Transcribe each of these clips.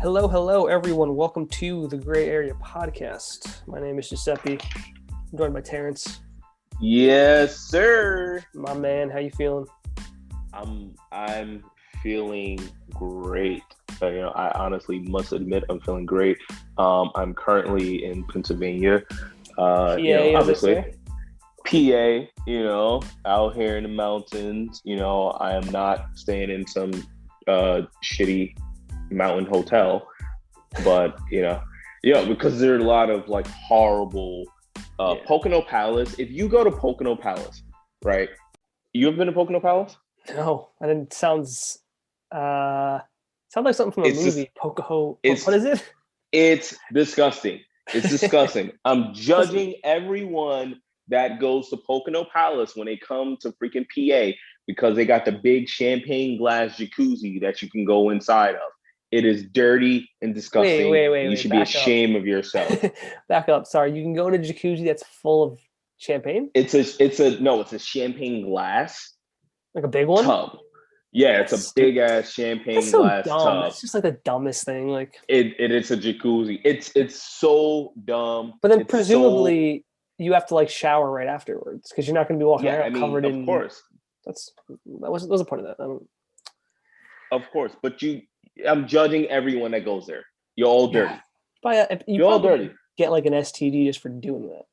Hello, everyone. Welcome to the Gray Area Podcast. My name is Giuseppe. I'm joined by Terrance. Yes, sir. My man, how you feeling? I'm feeling great. I honestly must admit I'm feeling great. I'm currently in Pennsylvania. PA, Obviously, PA. Out here in the mountains. I am not staying in some shitty mountain hotel, but because there are a lot of like horrible Pocono Palace. If you go to Pocono Palace, right? You have been to Pocono Palace? No, I didn't. Sounds like something from a movie. What is it? It's disgusting. It's disgusting. I'm judging everyone that goes to Pocono Palace when they come to freaking PA because they got the big champagne glass jacuzzi that you can go inside of. It is dirty and disgusting. Wait. You should be ashamed of yourself. Back up. Sorry. You can go in a jacuzzi that's full of champagne? It's a champagne glass. Like a big one? Tub. Yeah, it's a big ass champagne glass tub. It's just like the dumbest thing. Like it's a jacuzzi. It's so dumb. But then presumably you have to like shower right afterwards because you're not going to be walking around covered in. Of course. That was a part of that. Of course, but I'm judging everyone that goes there. You're all dirty. You're all dirty. Get like an STD just for doing that.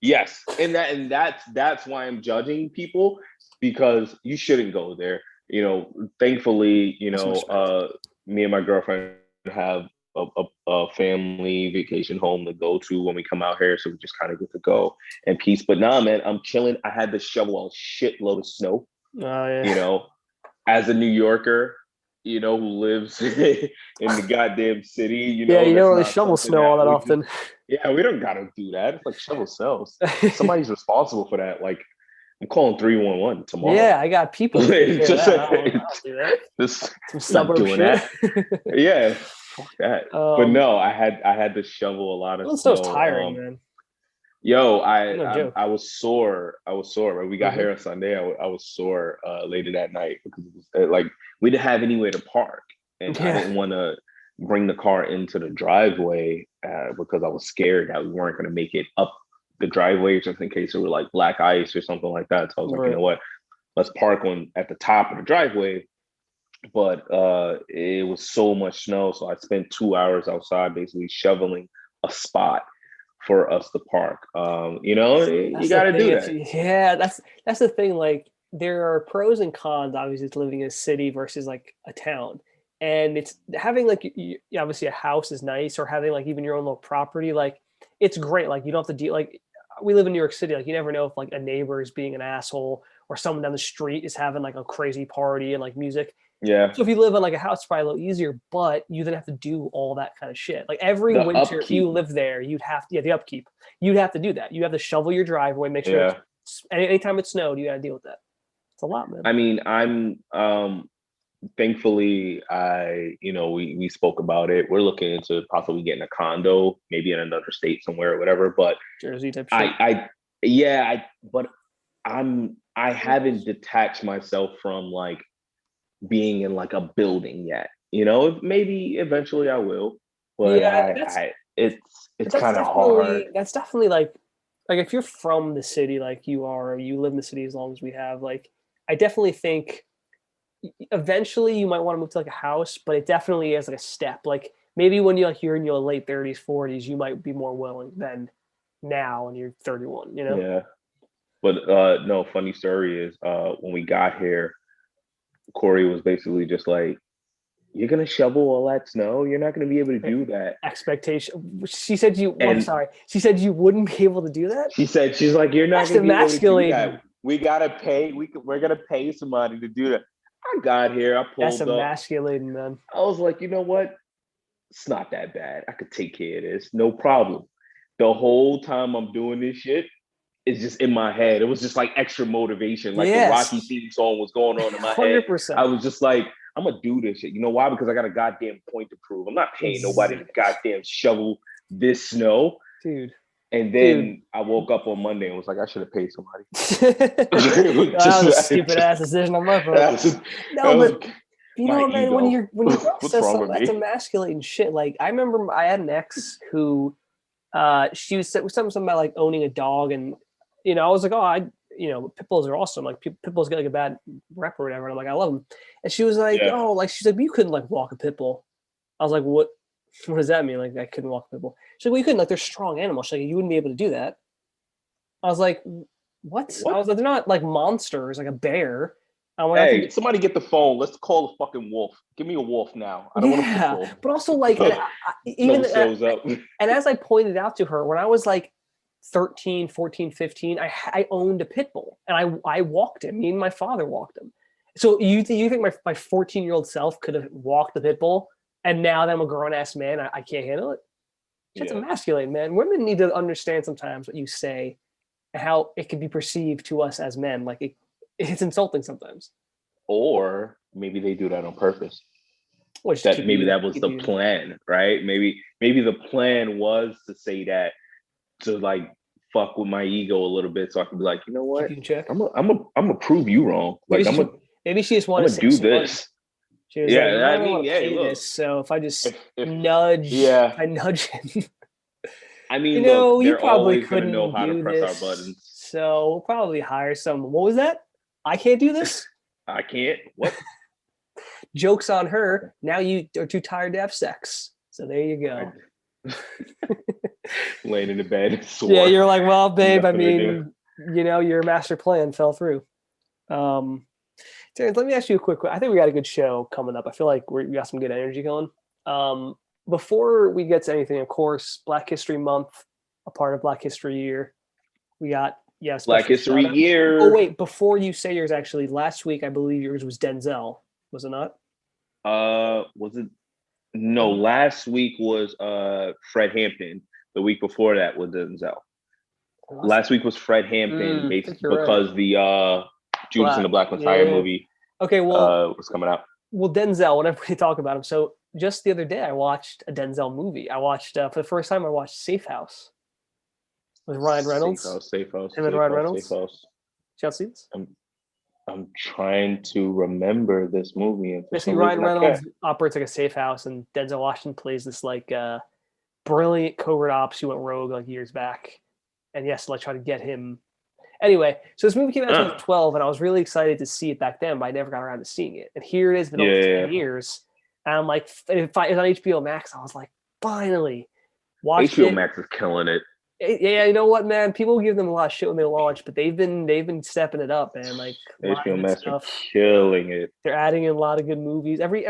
Yes, and that's why I'm judging people because you shouldn't go there. Thankfully, me and my girlfriend have a family vacation home to go to when we come out here, so we just kind of get to go in peace. But nah, man, I'm chilling. I had to shovel a shitload of snow. Oh yeah. As a New Yorker, who lives in the goddamn city, you don't really shovel snow all that often. Yeah, we don't gotta do that. It's like shovel snow. Somebody's responsible for that. Like, I'm calling 311 tomorrow. Yeah, I got people. I'll do that. Some suburb shit. That. Yeah, fuck that. But no, I had to shovel a lot of snow. Snow's tiring, man. Yo, I was sore. Right? We got here on Sunday. I was sore later that night because it was we didn't have anywhere to park, and I didn't want to bring the car into the driveway because I was scared that we weren't going to make it up the driveway just in case there were like black ice or something like that. So I was like, you know what? Let's park one at the top of the driveway. But it was so much snow, so I spent 2 hours outside basically shoveling a spot for us to park. You got to do that. Yeah, that's the thing. Like, there are pros and cons, obviously, to living in a city versus like a town. And it's having like obviously a house is nice, or having like even your own little property. Like, it's great. Like, you don't have to deal. Like, we live in New York City. Like, you never know if like a neighbor is being an asshole or someone down the street is having like a crazy party and like music. Yeah. So if you live in like a house, it's probably a little easier, but you then have to do all that kind of shit. Like every winter you live there, you'd have to, the upkeep. You'd have to do that. You have to shovel your driveway, make sure anytime it snowed, you got to deal with that. It's a lot, man. I mean, I'm thankfully we spoke about it. We're looking into possibly getting a condo, maybe in another state somewhere or whatever. But Jersey type shit. I haven't detached myself from like being in like a building yet. Maybe eventually I will. But it's kind of hard. That's definitely like if you're from the city like you are, or you live in the city as long as we have, like I definitely think eventually you might want to move to like a house, but it definitely is like a step. Like maybe when you're in your late 30s, 40s, you might be more willing than now when you're 31, Yeah. But no, funny story is when we got here, Corey was basically just like, you're going to shovel all that snow? You're not going to be able to do that. Expectation. She said I'm sorry. She said you wouldn't be able to do that? She's like, you're not going to be able to do that. We got to pay. We're going to pay somebody to do that. I got here. I pulled up. That's emasculating, man. I was like, you know what? It's not that bad. I could take care of this. No problem. The whole time I'm doing this shit, it's just in my head. It was just like extra motivation. Like the Rocky theme song was going on in my 100%. Head. I was just like, I'm going to do this shit. You know why? Because I got a goddamn point to prove. I'm not paying nobody to goddamn shovel this snow. Dude. And then I woke up on Monday and was like, I should have paid somebody. That was a stupid ass decision on my part. You know My what, man? ego. When your girl What's says wrong something, with that's me? emasculating shit. Like I remember I had an ex who she was something about like owning a dog, and I was like, oh, pit bulls are awesome. Like pit bulls get like a bad rep or whatever, and I'm like, I love them. And she was like, Yeah. oh, like she's like, you couldn't like walk a pit bull. I was like, what? What does that mean? Like I couldn't walk a pit bull. She's like, well, you couldn't. Like they're strong animals. She's like you wouldn't be able to do that. I was like, what? I What? was like, they're not like monsters, like a bear. I'm like, I Hey, could. somebody get the phone. Let's call a fucking wolf. Give me a wolf now. I don't want a pit Yeah, bull. but also like, and Never even shows up. and as I pointed out to her when I was like 13, 14, 15, I owned a pit bull and I walked him. Me and my father walked him. So you think my 14-year-old self could have walked the pit bull, and now that I'm a grown ass man, I can't handle it? Shit's Yeah. emasculating, man. Women need to understand sometimes what you say and how it can be perceived to us as men. Like it's insulting sometimes. Or maybe they do that on purpose. Which That could maybe be that was the plan, right? Maybe the plan was to say that to like fuck with my ego a little bit, so I can be like, you know keep what? you in check. I'm gonna prove you wrong. Maybe Like she maybe she just I'm wanted to gonna save do some money. this. She was like, Yeah, I I don't mean, want to hey, pay look, this, so if I just if nudge, yeah, I nudge him. I mean, look, You they're probably always gonna know couldn't how to do press our this, buttons. so we'll probably hire someone. What was that? I can't do this? I can't. What? Joke's on her. Now you are too tired to have sex. So there you go. Laying in the bed, Yeah, sore. you're like, well, babe, I Nothing to do. mean, your master plan fell through. Terrance, let me ask you a quick. I think we got a good show coming up. I feel like we got some good energy going. Um, Before we get to anything, of course, Black History Month, a part of Black History Year. We got Black special History shout out. Oh Year. wait, before you say yours, actually, last week I believe yours was Denzel, was it not? Was it? No, last week was Fred Hampton. The week before that was Denzel. Last week was Fred Hampton, I based think you're right. because the Judas and the Black Messiah Yeah. movie Okay, well, was coming out. Denzel. Whenever we talk about him, so just the other day I watched a Denzel movie. I watched for the first time. I watched Safe House with Ryan Reynolds. Safe house, Him and safe Ryan house, safe Reynolds. house. Chelsea. I'm trying to remember this movie, and for Basically, some Ryan reason I can't. Reynolds operates like a safe house, and Denzel Washington plays this like brilliant covert ops who went rogue like years back, and yes, like try to get him. Anyway, so this movie came out in 2012, and I was really excited to see it back then, but I never got around to seeing it. And here it is, been over 10 years, and I'm like, it's on HBO Max. I was like, finally, watched HBO it. Max is killing it. Yeah, you know what, man? People give them a lot of shit when they launch, but they've been stepping it up, man. Like HBO Max stuff. are killing it. They're adding in a lot of good movies. Every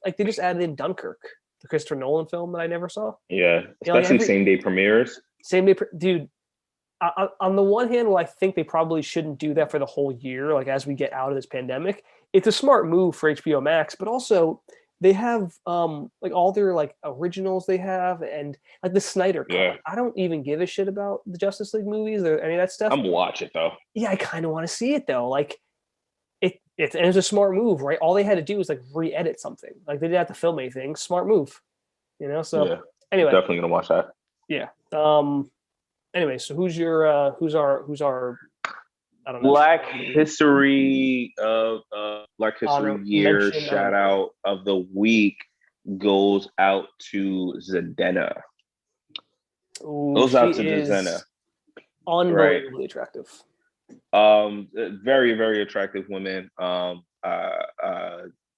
like they just added in Dunkirk, the Christopher Nolan film that I never saw. Yeah, especially same day premieres. Same day, dude. On the one hand, well, I think they probably shouldn't do that for the whole year. Like as we get out of this pandemic, it's a smart move for HBO Max, but also they have like all their like originals they have, and like the Snyder Cut. Yeah. I don't even give a shit about the Justice League movies or any of that stuff. I'm gonna watch it though. Yeah, I kind of want to see it though. Like it's a smart move, right? All they had to do was like re-edit something. Like they didn't have to film anything. Smart move, So yeah, anyway, I'm definitely gonna watch that. Yeah. Anyway, so who's our I don't know. Black History Black History Year shout out of the week goes out to Zendaya. Goes out to Zendaya. Unbelievably attractive. Very, very attractive woman. I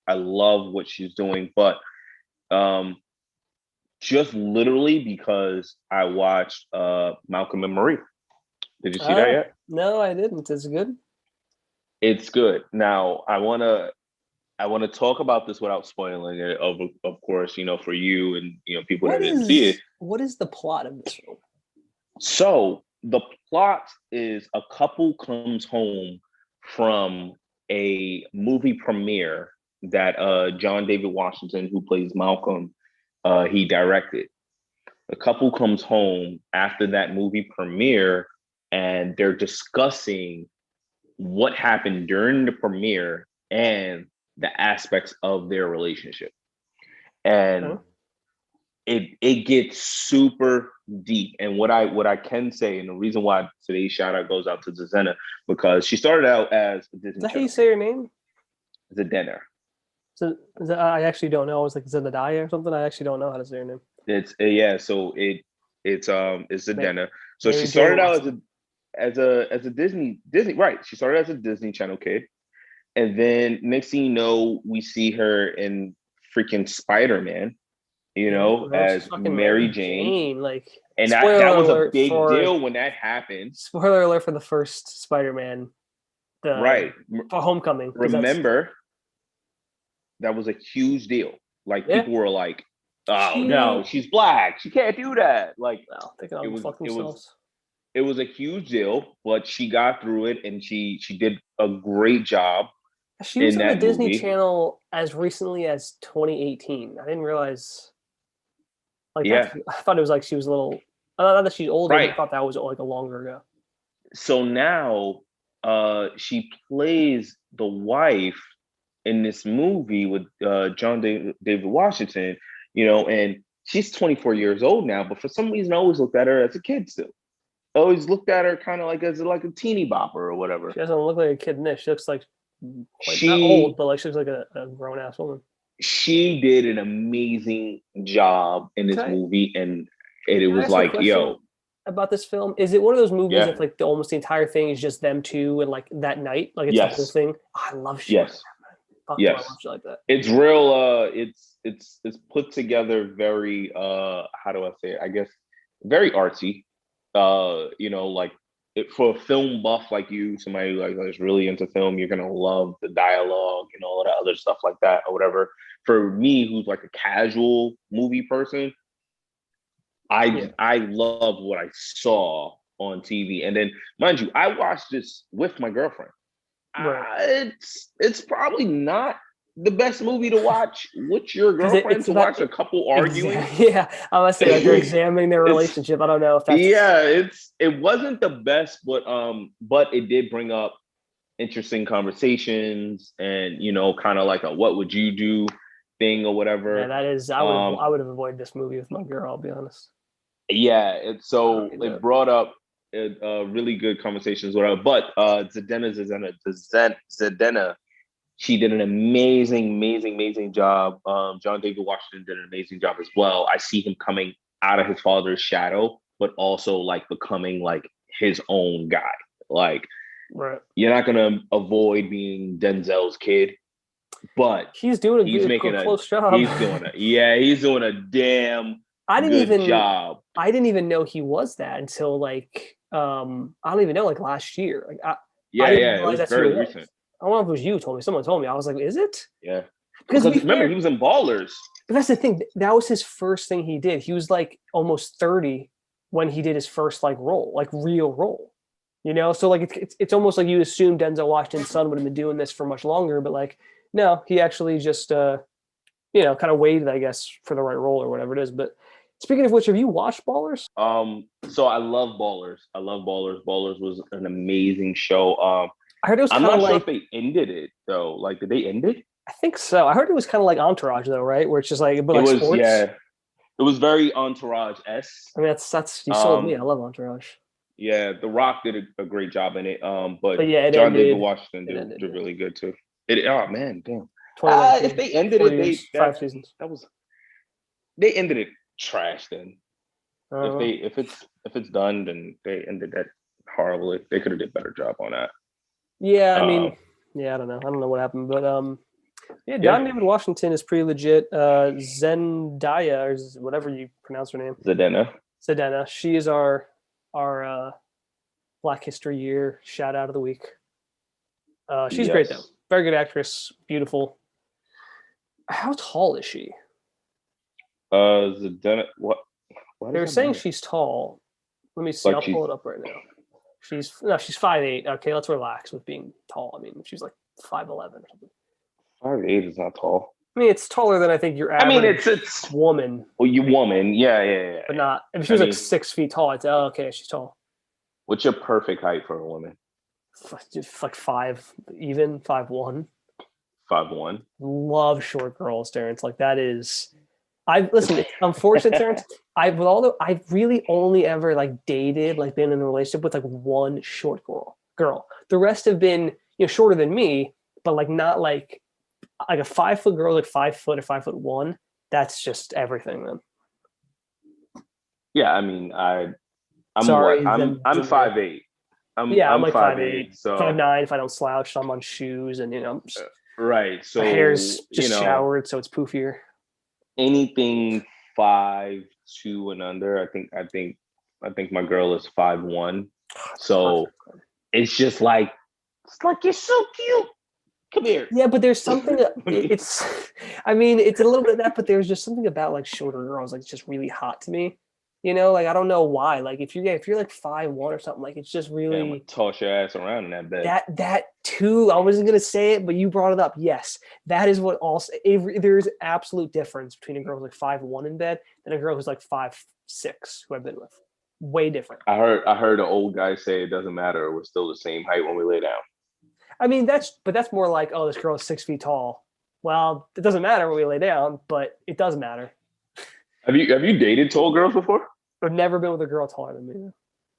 love what she's doing, but just literally because I watched Malcolm and Marie. Did you see that yet? No, I didn't. Is it good? It's good. Now I wanna talk about this without spoiling it. Of course, for you and people that didn't see it. What is the plot of this film? So the plot is a couple comes home from a movie premiere that John David Washington, who plays Malcolm, he directed. The couple comes home after that movie premiere, and they're discussing what happened during the premiere and the aspects of their relationship. And it gets super deep. And what I can say, and the reason why today's shout out goes out to Zendaya, because she started out as a Disney. Is that how you say her name? Zendaya. So I actually don't know. It's like Zendaya or something. I actually don't know how to say her name. It's yeah. So it's Maybe, Zadena. So she maybe Jamie started watched out it. as a Disney right. She started as a Disney Channel kid, and then next thing you know, we see her in freaking Spider Man. You Yeah, know, bro, she's as fucking Mary Mary Jane, Jane. Like, and that spoiler was a alert big for deal when that happened. spoiler alert for the first Spider-Man, the Right. for Homecoming, because that's Remember, that was a huge deal. Like yeah. people were like, "Oh no, She she's black. She can't do that." Like well, they can it all go was fuck it was themselves. it was a huge deal, but she got through it and she did a great job She was in on the that Disney movie. Channel as recently as 2018. I didn't realize like that. Yeah, I thought it was like she was a little. Not that she's older, but right. I thought that was like a longer ago. So now she plays the wife in this movie with David Washington, you know, and she's 24 years old now, but for some reason I always looked at her as a kid still. I always looked at her kind of like as like a teeny bopper or whatever. She doesn't look like a kid in this. She looks like quite not old, She but like she looks like a grown ass woman. she did an amazing job in Can this I movie, and it can I was ask you a like, question yo, about this film? Is it one of those movies yeah, that's like almost the entire thing is just them two and like that night? Like it's the whole yes, thing? Oh, I love shit like yes, that, man. Fuck do I love yes. shit like that. It's real. It's put together very. How do I say it? I guess very artsy. You know, like for a film buff like you, somebody like that's really into film, you're gonna love the dialogue and all of that other stuff like that or whatever. For me, who's like a casual movie person, Yeah. I love what I saw on TV, and then mind you, I watched this with my girlfriend. Right. It's probably not the best movie to watch with your Because girlfriend it's to not watch a couple arguing. yeah, I must say like they're examining their It's relationship. I don't know if that's yeah, it wasn't the best, but it did bring up interesting conversations and you know, kind of like a what would you do thing or yeah, whatever. that is Um, I would have avoided this movie with my girl, I'll be honest. yeah, I don't so need it that. brought up really good conversations with her. But Zadena, she did an amazing job. John David Washington did an amazing job as well. I see him coming out of his father's shadow, but also like becoming like his own guy. Like Right. you're not gonna avoid being Denzel's kid, but He's doing he's a making a close job. he's doing a damn I didn't good even job. I didn't even know he was that until like I don't even know like last year. Like I Yeah, didn't yeah, it realize was that's who very it was. recent. I don't know if it was you told me. Someone told me. I was like, is it? Yeah, Because to because be remember he fair, was in Ballers. but that's the thing. That was his first thing he did. He was like almost 30 when he did his first like role, like real role. You know, so like it's almost like you assume Denzel Washington's son would have been doing this for much longer, but like no, he actually just you know, kind of waited, I guess, for the right role or whatever it is. But speaking of which, have you watched Ballers? So I love Ballers. I love Ballers. Ballers was an amazing show. I heard it was I'm kind of not sure if like they ended it though. Like, did they end it? I think so. I heard it was kind of like Entourage though, right? Where it's just like but It like was, sports. yeah. It was very Entourage s. I mean, that's you sold me. Um, I love Entourage. yeah, The Rock did a great job in it. But But yeah, it John David ended. Washington It ended. did really good too. It oh man, damn. If 2019, they ended four it, years, 5 seasons. that was they ended it trash. Then Uh, if it's done, then they ended that horribly. They could have did a better job on that. yeah, I Uh, mean, yeah, I don't know. I don't know what happened, but yeah, John yeah, David Washington is pretty legit. Zendaya or whatever you pronounce her name, Zadena. Zendaya. She is our Black History Year shout out of the week. She's great though. Yes. Very good actress. Beautiful. How tall is she? Zadena. What? Why does They're that saying matter? she's tall. Let me see. Like I'll she's pull it up right now. She's 5'8". Okay, let's relax with being tall. I mean, she's like 5'11" or something. 5'8" is not tall. I mean, it's taller than I think your I mean, average it's woman, well, you woman, yeah. but not. If she I was like mean, 6 feet tall, I'd say, oh, okay, she's tall. what's your perfect height for a woman? Just like five, even 5'1". 5'1". Love short girls, Terrance. Like that is. I listen. It's unfortunate, Terrance. I've really only ever like dated, like been in a relationship with like one short girl. The rest have been shorter than me, but like not like like a 5 foot girl, like 5 foot or 5'1", that's just everything, man. Yeah, I mean, I'm what? Sorry, I'm them here. 5'8". Yeah, I'm I'm like 5'8", 5'8", so 5'9" if I don't slouch. So I'm on shoes, and I'm just, right. my So hair's just showered, so it's poofier. anything 5'2" and under, I think my girl is 5'1". So Perfect. it's like you're so cute. Come here. Yeah, but there's something. It's, I mean, it's a little bit of that, but there's just something about like shorter girls, like it's just really hot to me. Like I don't know why. Like if you're like 5'1" or something, like it's just Yeah, I'm gonna really toss your ass around in that bed. that too. I wasn't gonna say it, but you brought it up. Yes, that is what also. There's absolute difference between a girl who's like 5'1" in bed and a girl who's like 5'6" who I've been with. Way different. I heard an old guy say it doesn't matter. We're still the same height when we lay down. I mean, that's more like, oh, this girl is 6 feet tall. Well, it doesn't matter when we lay down, but it does matter. Have you dated tall girls before? I've never been with a girl taller than me.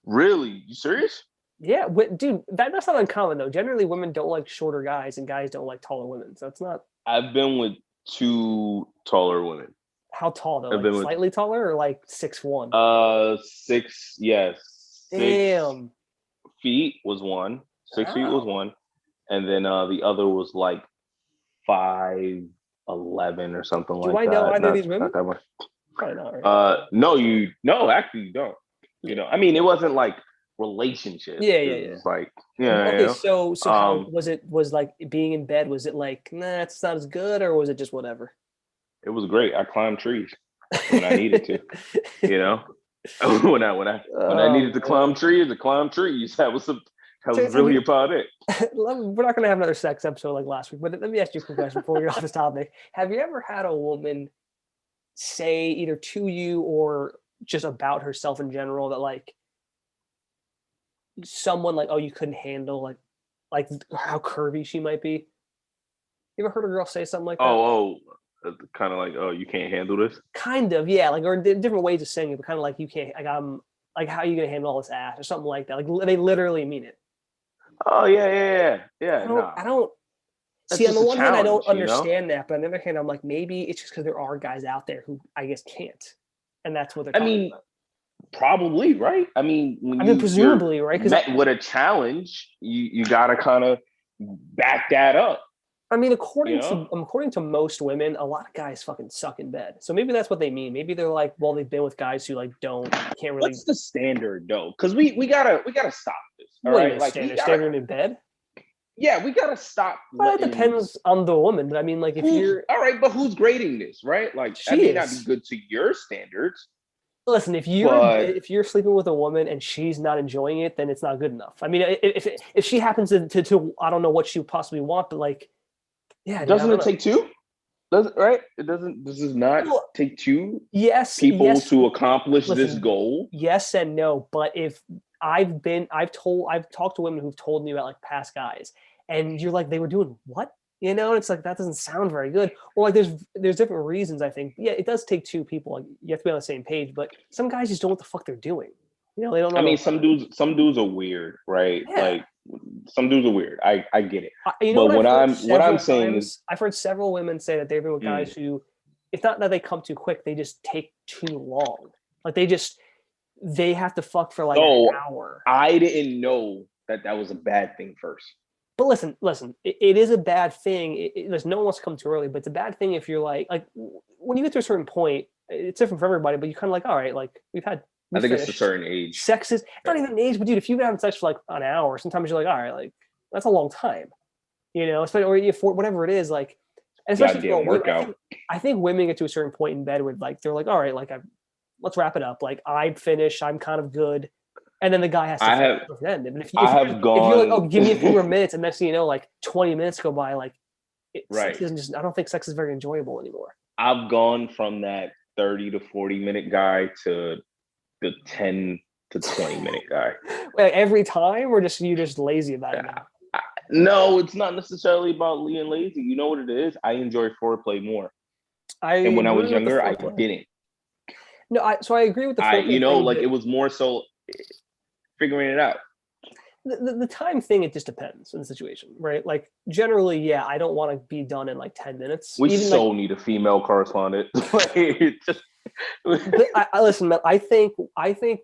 Really? You serious? Yeah, dude, that's not uncommon though. Generally, women don't like shorter guys, and guys don't like taller women. So it's not. I've been with two taller women. How tall though? I've Like been with slightly taller or like 6'1"? six, yes, Damn. 6 feet was one. 6 feet was Wow. one, and then the other was like 5'11" or something Do like I know that. either of these Not women? that much. Probably not, right? No, actually, you don't. Yeah. I mean, it wasn't like relationship. Yeah, It yeah, yeah. was like, Okay, so how um, was it? Was like being in bed? Was it like, nah, it's not as good, or was it just whatever? it was great. I climbed trees when I needed to. You know, when I needed Oh to man. climb trees, to climb trees. That So was it's like really about it. we're not going to have another sex episode like last week, but let me ask you a quick question before we get off this topic. Have you ever had a woman say either to you or just about herself in general that like someone like, oh, you couldn't handle like how curvy she might be? You ever heard a girl say something like that? Kind of like, oh, you can't handle this. Kind of, yeah. Like, or different ways of saying it, but kind of like you can't. Like, like, how are you gonna handle all this ass or something like that? Like, they literally mean it. Oh yeah. Nah, I don't that's see. On just the a one hand, I don't challenge. understand that, but on the other hand, I'm like, maybe it's just because there are guys out there who I guess can't, and that's what they're I talking mean, about. probably right. I mean, when I mean, you're presumably, right? Because met with a challenge, you gotta kind of back that up. I mean, You know, according to most women, a lot of guys fucking suck in bed. So maybe that's what they mean. Maybe they're like, well, they've been with guys who like can't really. what's the standard though? Because we gotta stop this. All What do you right, mean like we standard? gotta Standard in bed? yeah, we gotta stop Well, it letting depends on the woman. But I mean, like, if who's you're, all right, but who's grading this, right? Like that she may not be is. good to your standards, Listen, but if you're sleeping with a woman and she's not enjoying it, then it's not good enough. I mean, if she happens to I don't know what she would possibly want, but like, yeah, dude, I doesn't don't it know. take two? Does it right? It doesn't. Does it not Well, take two yes, people yes. to accomplish this Listen, goal? yes and no. But if I've talked to women who've told me about like past guys, and you're like, they were doing what? And it's like that doesn't sound very good. Or like there's different reasons. I think yeah, it does take two people. Like you have to be on the same page. But some guys just don't know what the fuck they're doing. They don't know I the mean, limit. some dudes are weird, right? Yeah. Like some dudes are weird. I get it. You know But what I've heard what I'm several saying is, times? I've heard several women say that they've been with mm, guys who, it's not that they come too quick, they just take too long. Like they have to fuck for like an so hour. I didn't know that that was a bad thing first. But listen, it is a bad thing. No one wants to come too early, but it's a bad thing if you're like when you get to a certain point, it's different for everybody, but you're kind of like, all right, like we I think it's a finished. certain age. Sex is Yeah. not even an age, but dude, if you've been having sex for like an hour, sometimes you're like, all right, like that's a long time. Especially or for whatever it is, like, and especially for a Goddamn woman, workout. I think women get to a certain point in bed where like they're like, all right, like let's wrap it up. Like I'm finished, I'm kind of good, and then the guy has to I finish have at the end. And I have if you're like, oh, gone give me a few more minutes, and next thing you know, like 20 minutes go by, like sex right. isn't just. I don't think sex is very enjoyable anymore. I've gone from that 30 to 40 minute guy to the 10 to 20 minute guy. Like every time, or just you just lazy about it now. No, it's not necessarily about being lazy. You know what it is? I enjoy foreplay more. I And when I was agree with the younger, I foreplay. didn't. No, so I agree with the foreplay thing. Like it was more so figuring it out. The time thing, it just depends on the situation, right? Like generally, yeah, I don't want to be done in like 10 minutes. We Even so like, need a female correspondent. I listen, man, I think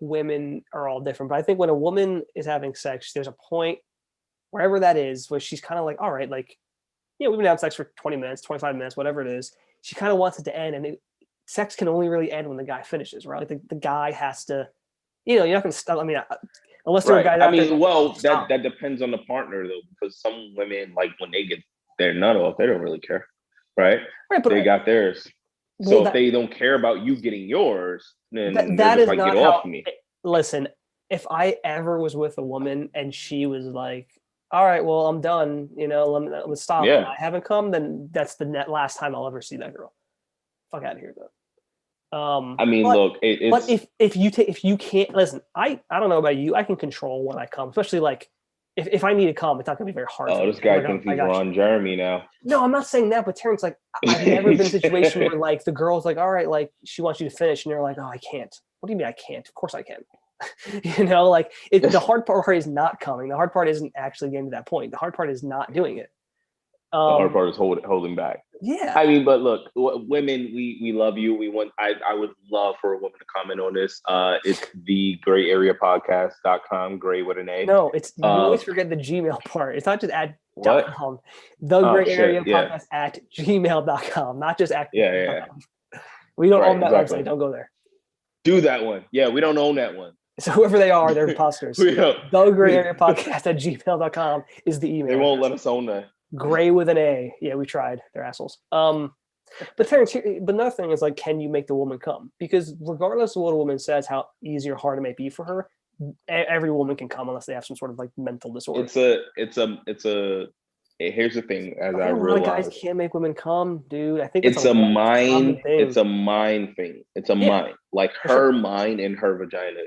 women are all different, but I think when a woman is having sex, there's a point wherever that is where she's kind of like, all right, like, we've been having sex for 20 minutes, 25 minutes, whatever it is. She kind of wants it to end, and sex can only really end when the guy finishes, right? Like the guy has to, you're not going to stop. I mean, unless there are Right. guys I out there mean, well, stop. that depends on the partner though, because some women, like when they get their nut off, they don't really care, right? Right, but they got theirs. well, So if they don't care about you getting yours, then they're that just is like, get not off how. me. Listen, if I ever was with a woman and she was like, "All right, well, I'm done," let's stop. And Yeah. I haven't come, then that's the last time I'll ever see that girl. Fuck out of here, though. I mean, but, look, it's. But if you can't listen, I don't know about you. I can control when I come, especially like if I need to come, it's not gonna be very hard. Oh, this guy thinks he's Ron Jeremy now. No, I'm not saying that, but Terrance, like, I've never been in a situation where like the girl's like, all right, like she wants you to finish, and you're like, oh, I can't. What do you mean I can't? Of course I can. Like the hard part is not coming. The hard part isn't actually getting to that point. The hard part is not doing it. The hard part is holding back. Yeah. I mean, but look, women, we love you. We want. I would love for a woman to comment on this. It's thegrayareapodcast.com. Gray with an A. No, it's you always forget the Gmail part. It's not just at .com. Podcast at gmail.com, not just at. Yeah. We don't own that website. Don't go there. Do that one. Yeah, we don't own that one. So whoever they are, they're imposters. thegrayareapodcast at gmail.com is the email. They won't let us own that. Gray with an A. Yeah, we tried. They're assholes. But Terrance, but another thing is like, can you make the woman come? Because regardless of what a woman says, how easy or hard it may be for her, every woman can come unless they have some sort of like mental disorder. Here's the thing, as I realize, a lot of guys can't make women come, dude. I think it's a mind. It's a mind thing. It's a mind. Like her mind and her vagina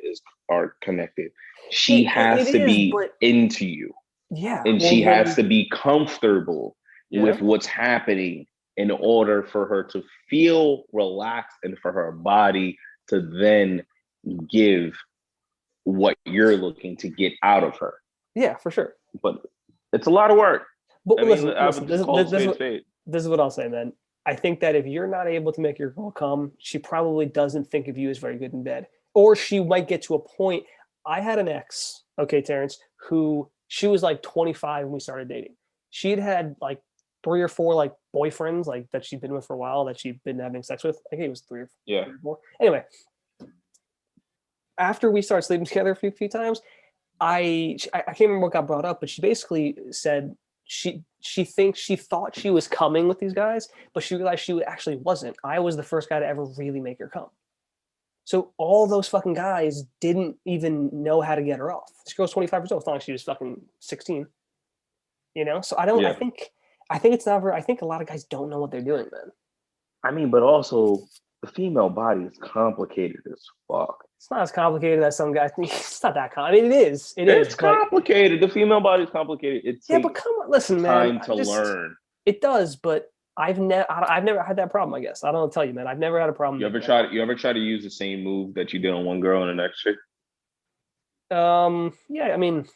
are connected. She has to be into you. Yeah. And she has to be comfortable with what's happening in order for her to feel relaxed and for her body to then give what you're looking to get out of her. Yeah, for sure. But it's a lot of work. But listen, this is what I'll say, man. I think that if you're not able to make your girl come, she probably doesn't think of you as very good in bed. Or she might get to a point. I had an ex, okay, Terrance, who she was like 25 when we started dating. She had like 3 or 4 like boyfriends like that she'd been with for a while that she'd been having sex with. I think it was 3 or 4. Anyway, after we started sleeping together a few times, I can't remember what got brought up, but she basically said she thought she was coming with these guys, but she realized she actually wasn't. I was the first guy to ever really make her come. So all those fucking guys didn't even know how to get her off. This girl's 25 years old. It's not like she was fucking 16. So I don't. Yeah. I think it's not very. I think a lot of guys don't know what they're doing, man. I mean, but also the female body is complicated as fuck. It's not as complicated as some guys think. It's not that complicated. I mean, it is. It's complicated. The female body is complicated. But come on, listen, man. Time to learn. It does, but I've never had that problem. I guess I don't tell you, man. I've never had a problem. You ever try to use the same move that you did on one girl and the next chick? Yeah. I mean,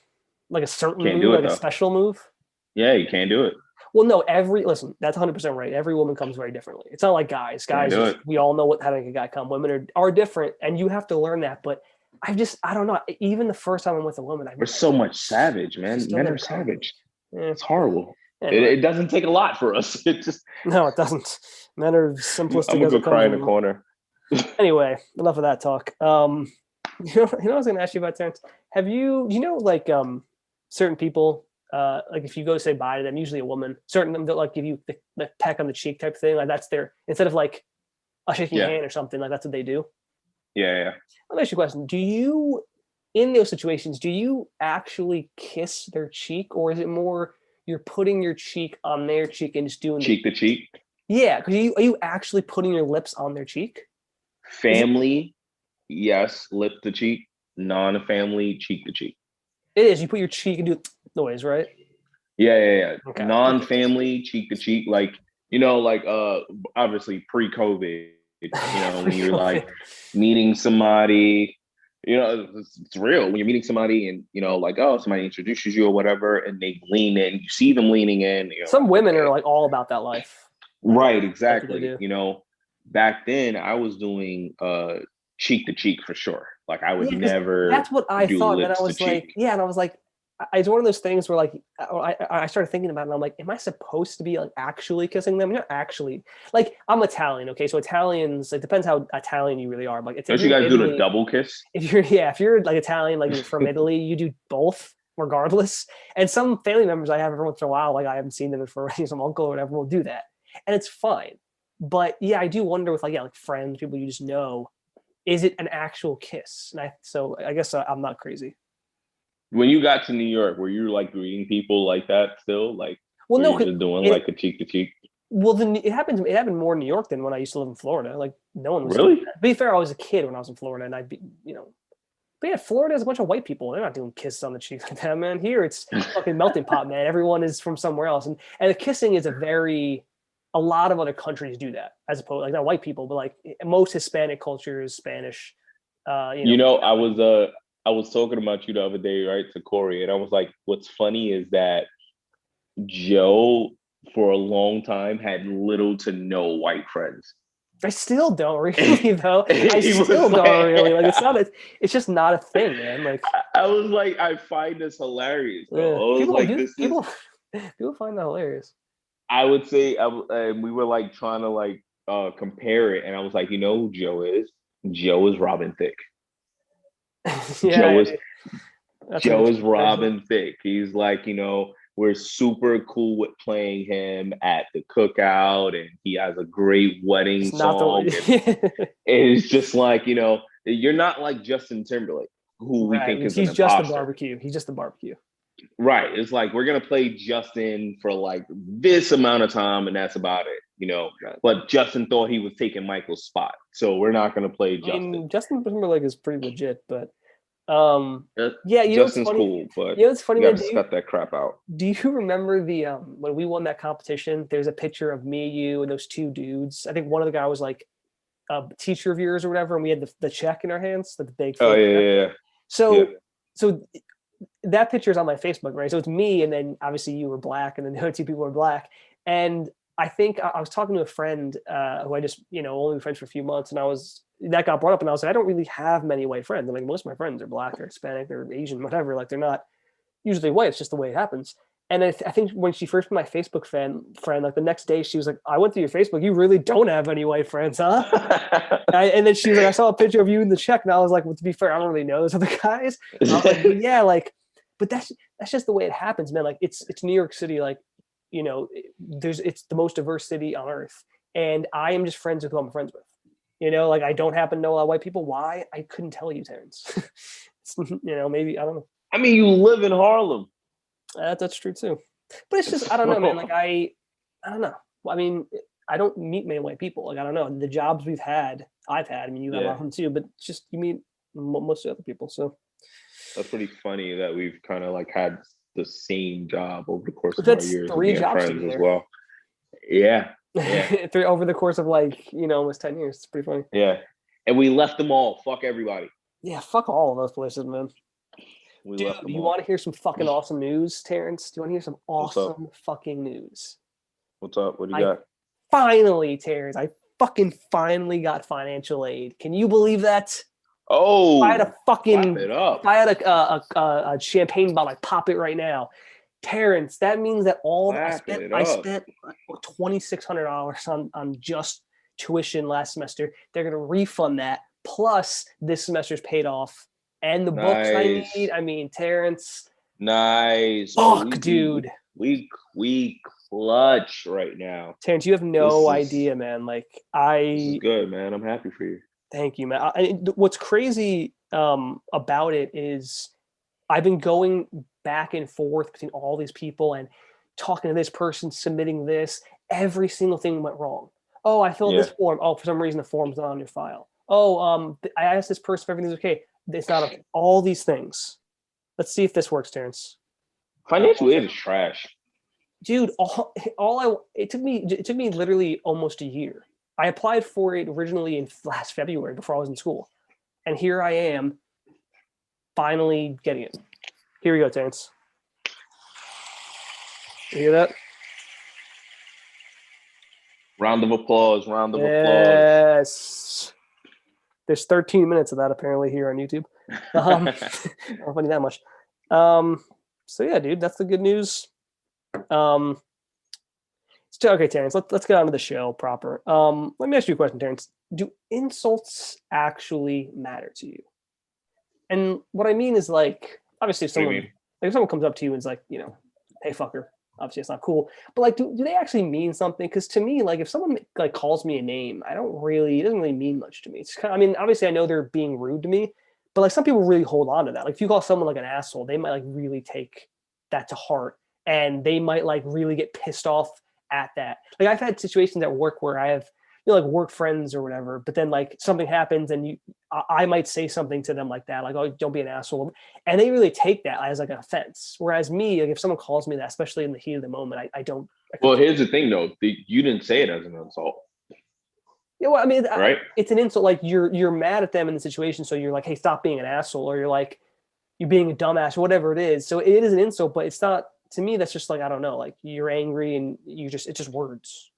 like a certain move, like a special move. Yeah, you can't do it. Well, no. Listen, that's 100% right. Every woman comes very differently. It's not like guys. Guys, we all know how to make a guy come. Women are different, and you have to learn that. But I don't know. Even the first time I'm with a woman, we're so much savage, man. Men are savage. It's horrible. Anyway. It doesn't take a lot for us. No, it doesn't. Men are simplistic. I'm gonna go cry in the corner. Anyway, enough of that talk. I was gonna ask you about, Terrance. Do you know like certain people, like if you go say bye to them, usually a woman, certain them they'll like give you the peck on the cheek type thing, like that's their, instead of like a shaking hand or something, like that's what they do. Yeah. Let me ask you a question. Do you, in those situations, do you actually kiss their cheek, or is it more you're putting your cheek on their cheek and just doing cheek to cheek? Yeah, because are you actually putting your lips on their cheek? Family, yes, lip to cheek. Non-family, cheek to cheek. It is. You put your cheek and do noise, right? Yeah. Okay. Non-family, cheek to cheek, like obviously pre-COVID. When you're like meeting somebody, You know, it's real when you're meeting somebody and, you know, like, oh, somebody introduces you or whatever, and they lean in, you see them leaning in. You're Some like, women okay. are like all about that life. Right, That's what they exactly. do. You know, back then I was doing cheek to cheek for sure. Like I would Yeah, because never that's what I do thought. Then I lips to was cheek. like, yeah, and I was like, it's one of those things where like I started thinking about it and I'm like, am I supposed to be like actually kissing them? Not actually. Like I'm Italian, okay? So Italians, it depends how Italian you really are. Like if Don't you you're in guys do the Italy, double kiss? if you're like Italian, like you're from Italy, you do both regardless. And some family members I have every once in a while, like I haven't seen them for some uncle or whatever, will do that, and it's fine. But yeah, I do wonder with like friends, people you just know, is it an actual kiss? And I guess I'm not crazy. When you got to New York, were you like greeting people like that still? Like, Well, were no, you just doing it like a cheek to cheek? well then it happened. It happened more in New York than when I used to live in Florida. Like no one was doing Really? that. To be fair, I was a kid when I was in Florida, and I'd be, you know. But yeah, Florida has a bunch of white people. They're not doing kisses on the cheeks like that, man. Here it's fucking melting pot, man. Everyone is from somewhere else, and the kissing is a lot of other countries do that as opposed like not white people, but like most Hispanic cultures, Spanish. You know, That way. I was talking about you the other day, right, to Corey, and I was like, what's funny is that Joe, for a long time, had little to no white friends. I still don't really though. I He still was don't like, really like. It's not. It's just not a thing, man. Like I was like, I find this hilarious, bro. I was people like, do this is. people people find that hilarious. I would say, we were like trying to like compare it, and I was like, you know who Joe is? Joe is Robin Thicke. Yeah, Joe is that's an Joe is interesting comparison. Robin Thicke. He's like, you know, we're super cool with playing him at the cookout, and he has a great wedding It's not song. And the it's just like, you know, you're not like Justin Timberlake, who we right. think is an He's just the imposter. barbecue. He's just the barbecue. Right. It's like we're gonna play Justin for like this amount of time, and that's about it, you know. Right. But Justin thought he was taking Michael's spot, so we're not gonna play I Justin. mean, Justin Timberlake is pretty legit, but um, Uh, yeah. It's Justin's funny. cool, but It's funny, you man. gotta cut that crap out. Do you remember the when we won that competition? There's a picture of me, you, and those two dudes. I think one of the guy was like a teacher of yours or whatever, and we had the check in our hands, the big Oh fake yeah, check. yeah, yeah. Yeah. So that picture is on my Facebook, right? So it's me, and then obviously you were black, and then the other two people were black. And I think I was talking to a friend who I just, only been friends for a few months, and that got brought up, and I was like, I don't really have many white friends. I'm like, most of my friends are black or Hispanic or Asian, whatever. Like they're not usually white. It's just the way it happens. And I think when she first met my Facebook friend, like the next day, she was like, I went through your Facebook. You really don't have any white friends, huh? And then she was like, I saw a picture of you in the check. And I was like, well, to be fair, I don't really know those other guys. And I was like, but yeah, like, but that's just the way it happens, man. Like it's New York City. Like, it's the most diverse city on earth. And I am just friends with who I'm friends with. Like I don't happen to know a lot of white people. Why? I couldn't tell you, Terrance. Maybe, I don't know. I mean, you live in Harlem. That's true too. But it's just, I don't know, man. Like I don't know. I mean, I don't meet many white people. Like I don't know the jobs I've had. I mean, you have a lot of them too. But just you meet most of the other people. So that's pretty funny that we've kind of like had the same job over the course of our that's years of 3 being jobs friends as together. well. Yeah. Yeah. Over the course of like almost 10 years. It's pretty funny. Yeah. And we left them all. Fuck everybody. Yeah, fuck all of those places, man. We Dude, left them you all. want to hear some fucking awesome news, Terrance? Do you want to hear some awesome fucking news? What's up? What do you got? Finally, Terrance, I fucking finally got financial aid. Can you believe that? Oh, I had a fucking, it up. if I had a champagne bottle, I'd pop it right now. Terrance, that means that I spent $2,600 on just tuition last semester. They're gonna refund that. Plus, this semester's paid off. And the books I need. I mean, Terrance. Nice. Fuck, dude. We clutch right now. Terrance, you have no idea, man. Like this is good, man. I'm happy for you. Thank you, man. What's crazy about it is I've been going back and forth between all these people and talking to this person, submitting this. Every single thing went wrong. Oh, I filled this form. Oh, for some reason the form's not on your file. Oh, I asked this person if everything's okay. It's not okay. All these things. Let's see if this works, Terrance. Financial aid is trash. Dude, it took me literally almost a year. I applied for it originally in last February before I was in school. And here I am finally getting it. Here we go, Terrance. You hear that? Round of applause. Round of applause. Yes. There's 13 minutes of that apparently here on YouTube. I don't funny that much. So yeah, dude, that's the good news. Okay, Terrance, let's get on to the show proper. Let me ask you a question, Terrance. Do insults actually matter to you? And what I mean is, like, obviously, if someone comes up to you and is like, you know, hey, fucker, obviously it's not cool. But like, do they actually mean something? Because to me, like, if someone like calls me a name, it doesn't really mean much to me. It's kind of, I mean, obviously, I know they're being rude to me, but like, some people really hold on to that. Like, if you call someone like an asshole, they might like really take that to heart, and they might like really get pissed off at that. Like, I've had situations at work where I have, you know, like work friends or whatever, but then like something happens and I might say something to them like that, like, oh, don't be an asshole. And they really take that as like an offense. Whereas me, like, if someone calls me that, especially in the heat of the moment, I don't. Well, here's the thing though. You didn't say it as an insult. Yeah, well, I mean, right? It's an insult. Like, you're mad at them in the situation. So you're like, hey, stop being an asshole. Or you're like, you're being a dumbass or whatever it is. So it is an insult, but it's not, to me, that's just like, I don't know, like, you're angry and it's just words.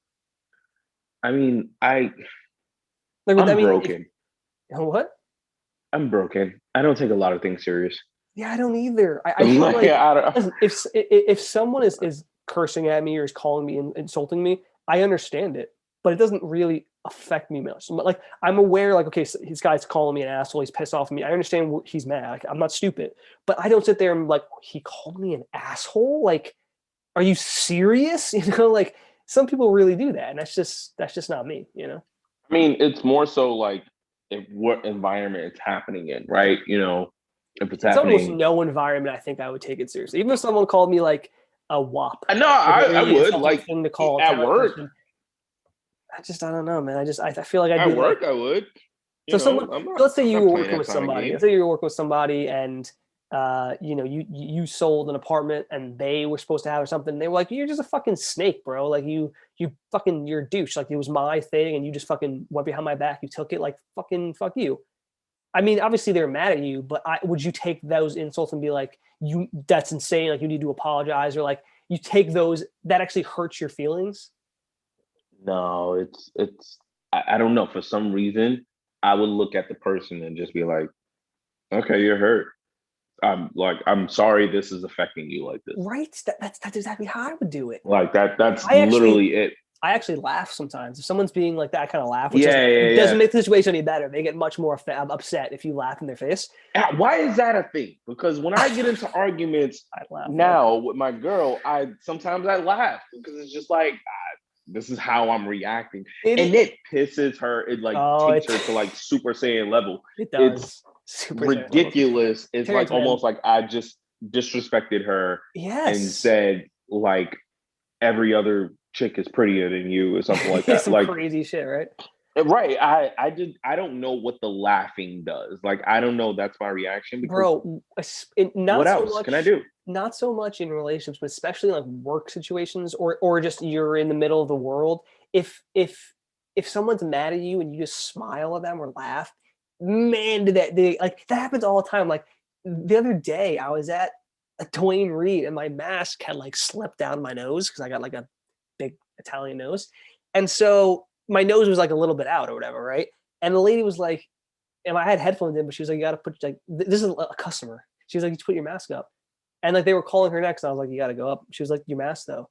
I mean, I'm broken. What? I'm broken. I don't take a lot of things serious. Yeah, I don't either. I feel like, listen, if someone is cursing at me or is calling me and insulting me, I understand it, but it doesn't really affect me much. Like, I'm aware, like, okay, so this guy's calling me an asshole. He's pissed off at me. I understand he's mad. Like, I'm not stupid, but I don't sit there and like, he called me an asshole. Like, are you serious? You know, like, some people really do that, and that's just not me. You know. I mean, it's more so like what environment it's happening in, right? You know, if it's happening, almost no environment, I think I would take it seriously. Even if someone called me like a wop. No, I would like thing to call at work. Person. I don't know, man. I feel like I'd at work. Like, I would. So let's say you were working with somebody. Let's say you were working with somebody, and you know, you sold an apartment, and they were supposed to have or something. They were like, "You're just a fucking snake, bro. Like, you're a douche. Like, it was my thing, and you just fucking went behind my back. You took it. Like, fucking fuck you." I mean, obviously they're mad at you, but would you take those insults and be like, that's insane. Like, you need to apologize, or like, you take those that actually hurts your feelings? No, it's I don't know. For some reason, I would look at the person and just be like, okay, you're hurt. I'm sorry this is affecting you like this. Right. That's exactly how I would do it. Like that's literally it. I actually laugh sometimes. If someone's being like that, I kind of laugh. Which doesn't make the situation any better. They get much more upset if you laugh in their face. Why is that a thing? Because when I get into arguments I laugh now with my girl, sometimes I laugh because it's just like, this is how I'm reacting. It pisses her. It like takes her to like Super Saiyan level. It does. It's ridiculous. It's like almost like I just disrespected her and said like every other chick is prettier than you or something like that. Some like crazy shit, right? Right. I don't know what the laughing does. Like, I don't know. That's my reaction. Bro, what else can I do? Not so much in relationships, but especially like work situations or just you're in the middle of the world. If someone's mad at you and you just smile at them or laugh, man, that happens all the time. Like, the other day I was at a Dwayne Reed and my mask had like slipped down my nose because I got like a big Italian nose. And so my nose was like a little bit out or whatever, right? And the lady was like, and I had headphones in, but she was like, you got to put, like, this is a customer. She was like, you put your mask up. And like, they were calling her next. And I was like, you got to go up. She was like, your mask though.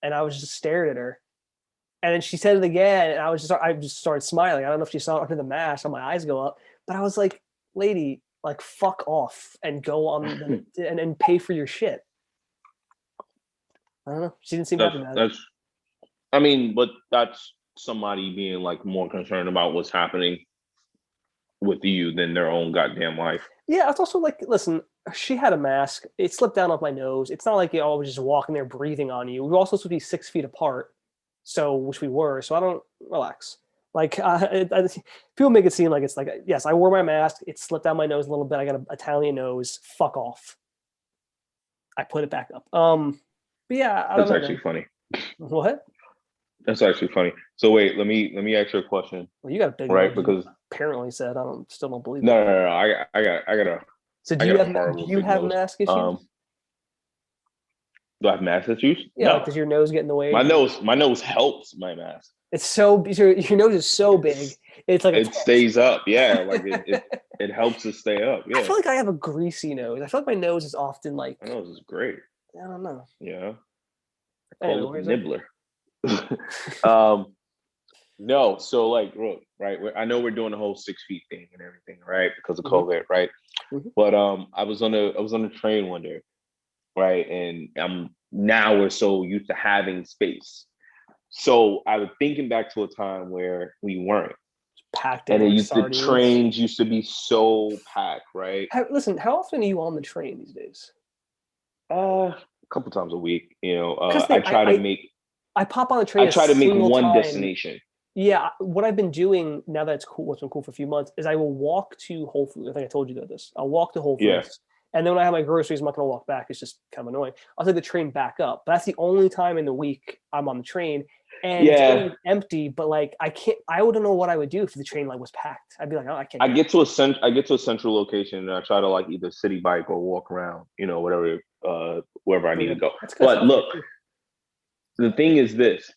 And I was just staring at her. And then she said it again. And I just started smiling. I don't know if she saw it under the mask, and my eyes go up, but I was like, lady, like, fuck off and go on and pay for your shit. I don't know. She didn't seem happy about it. I mean, but that's somebody being like more concerned about what's happening with you than their own goddamn life. Yeah, it's also like, listen, she had a mask. It slipped down off my nose. It's not like, I was just walking there breathing on you. We were also supposed to be 6 feet apart, which we were. So I don't relax. Like, people make it seem like it's like, yes, I wore my mask. It slipped down my nose a little bit. I got an Italian nose. Fuck off. I put it back up. But yeah, I don't know. That's actually funny. What? That's actually funny. So wait, let me ask you a question. Well, you got a big right because apparently said. Still don't believe. No. I got So I got horrible do you big have nose. mask issues? Do I have mask issues? Yeah, like No. does your nose get in the way? My nose helps my mask. It's so your nose is so big. It's like a It tent. stays up. Yeah, like it helps it stay up. I Yeah, feel like I have a greasy nose. I feel like my nose is often my like nose is great. I don't know. Yeah, I Anyway, call it the where's it? nibbler. um, no, so like, look, right? I know we're doing the whole 6 feet thing and everything, right? Because of Mhm, COVID, right? mhm. But I was on a train one day, right? And now we're so used to having space. So I was thinking back to a time where we weren't. Packed And in like the sardines. trains used to be so packed, right? Listen, how often are you on the train these days? A couple times a week, Because I try to make I pop on the I train a try to make single one time. destination. Yeah, what I've been doing now that it's cool, what's been cool for a few months, is I will walk to Whole Foods. I think I told you about this. I'll walk to Whole Yeah, Foods, and then when I have my groceries, I'm not going to walk back. It's just kind of annoying. I'll take the train back up. But that's the only time in the week I'm on the train, and it's yeah. always empty. But like, I can't. I wouldn't know what I would do if the train like was packed. I'd be like, oh, I can't I do get to a central location and I try to like either city bike or walk around, whatever, wherever I need to it. go. That's good. But Sounds good look, too. the thing is this: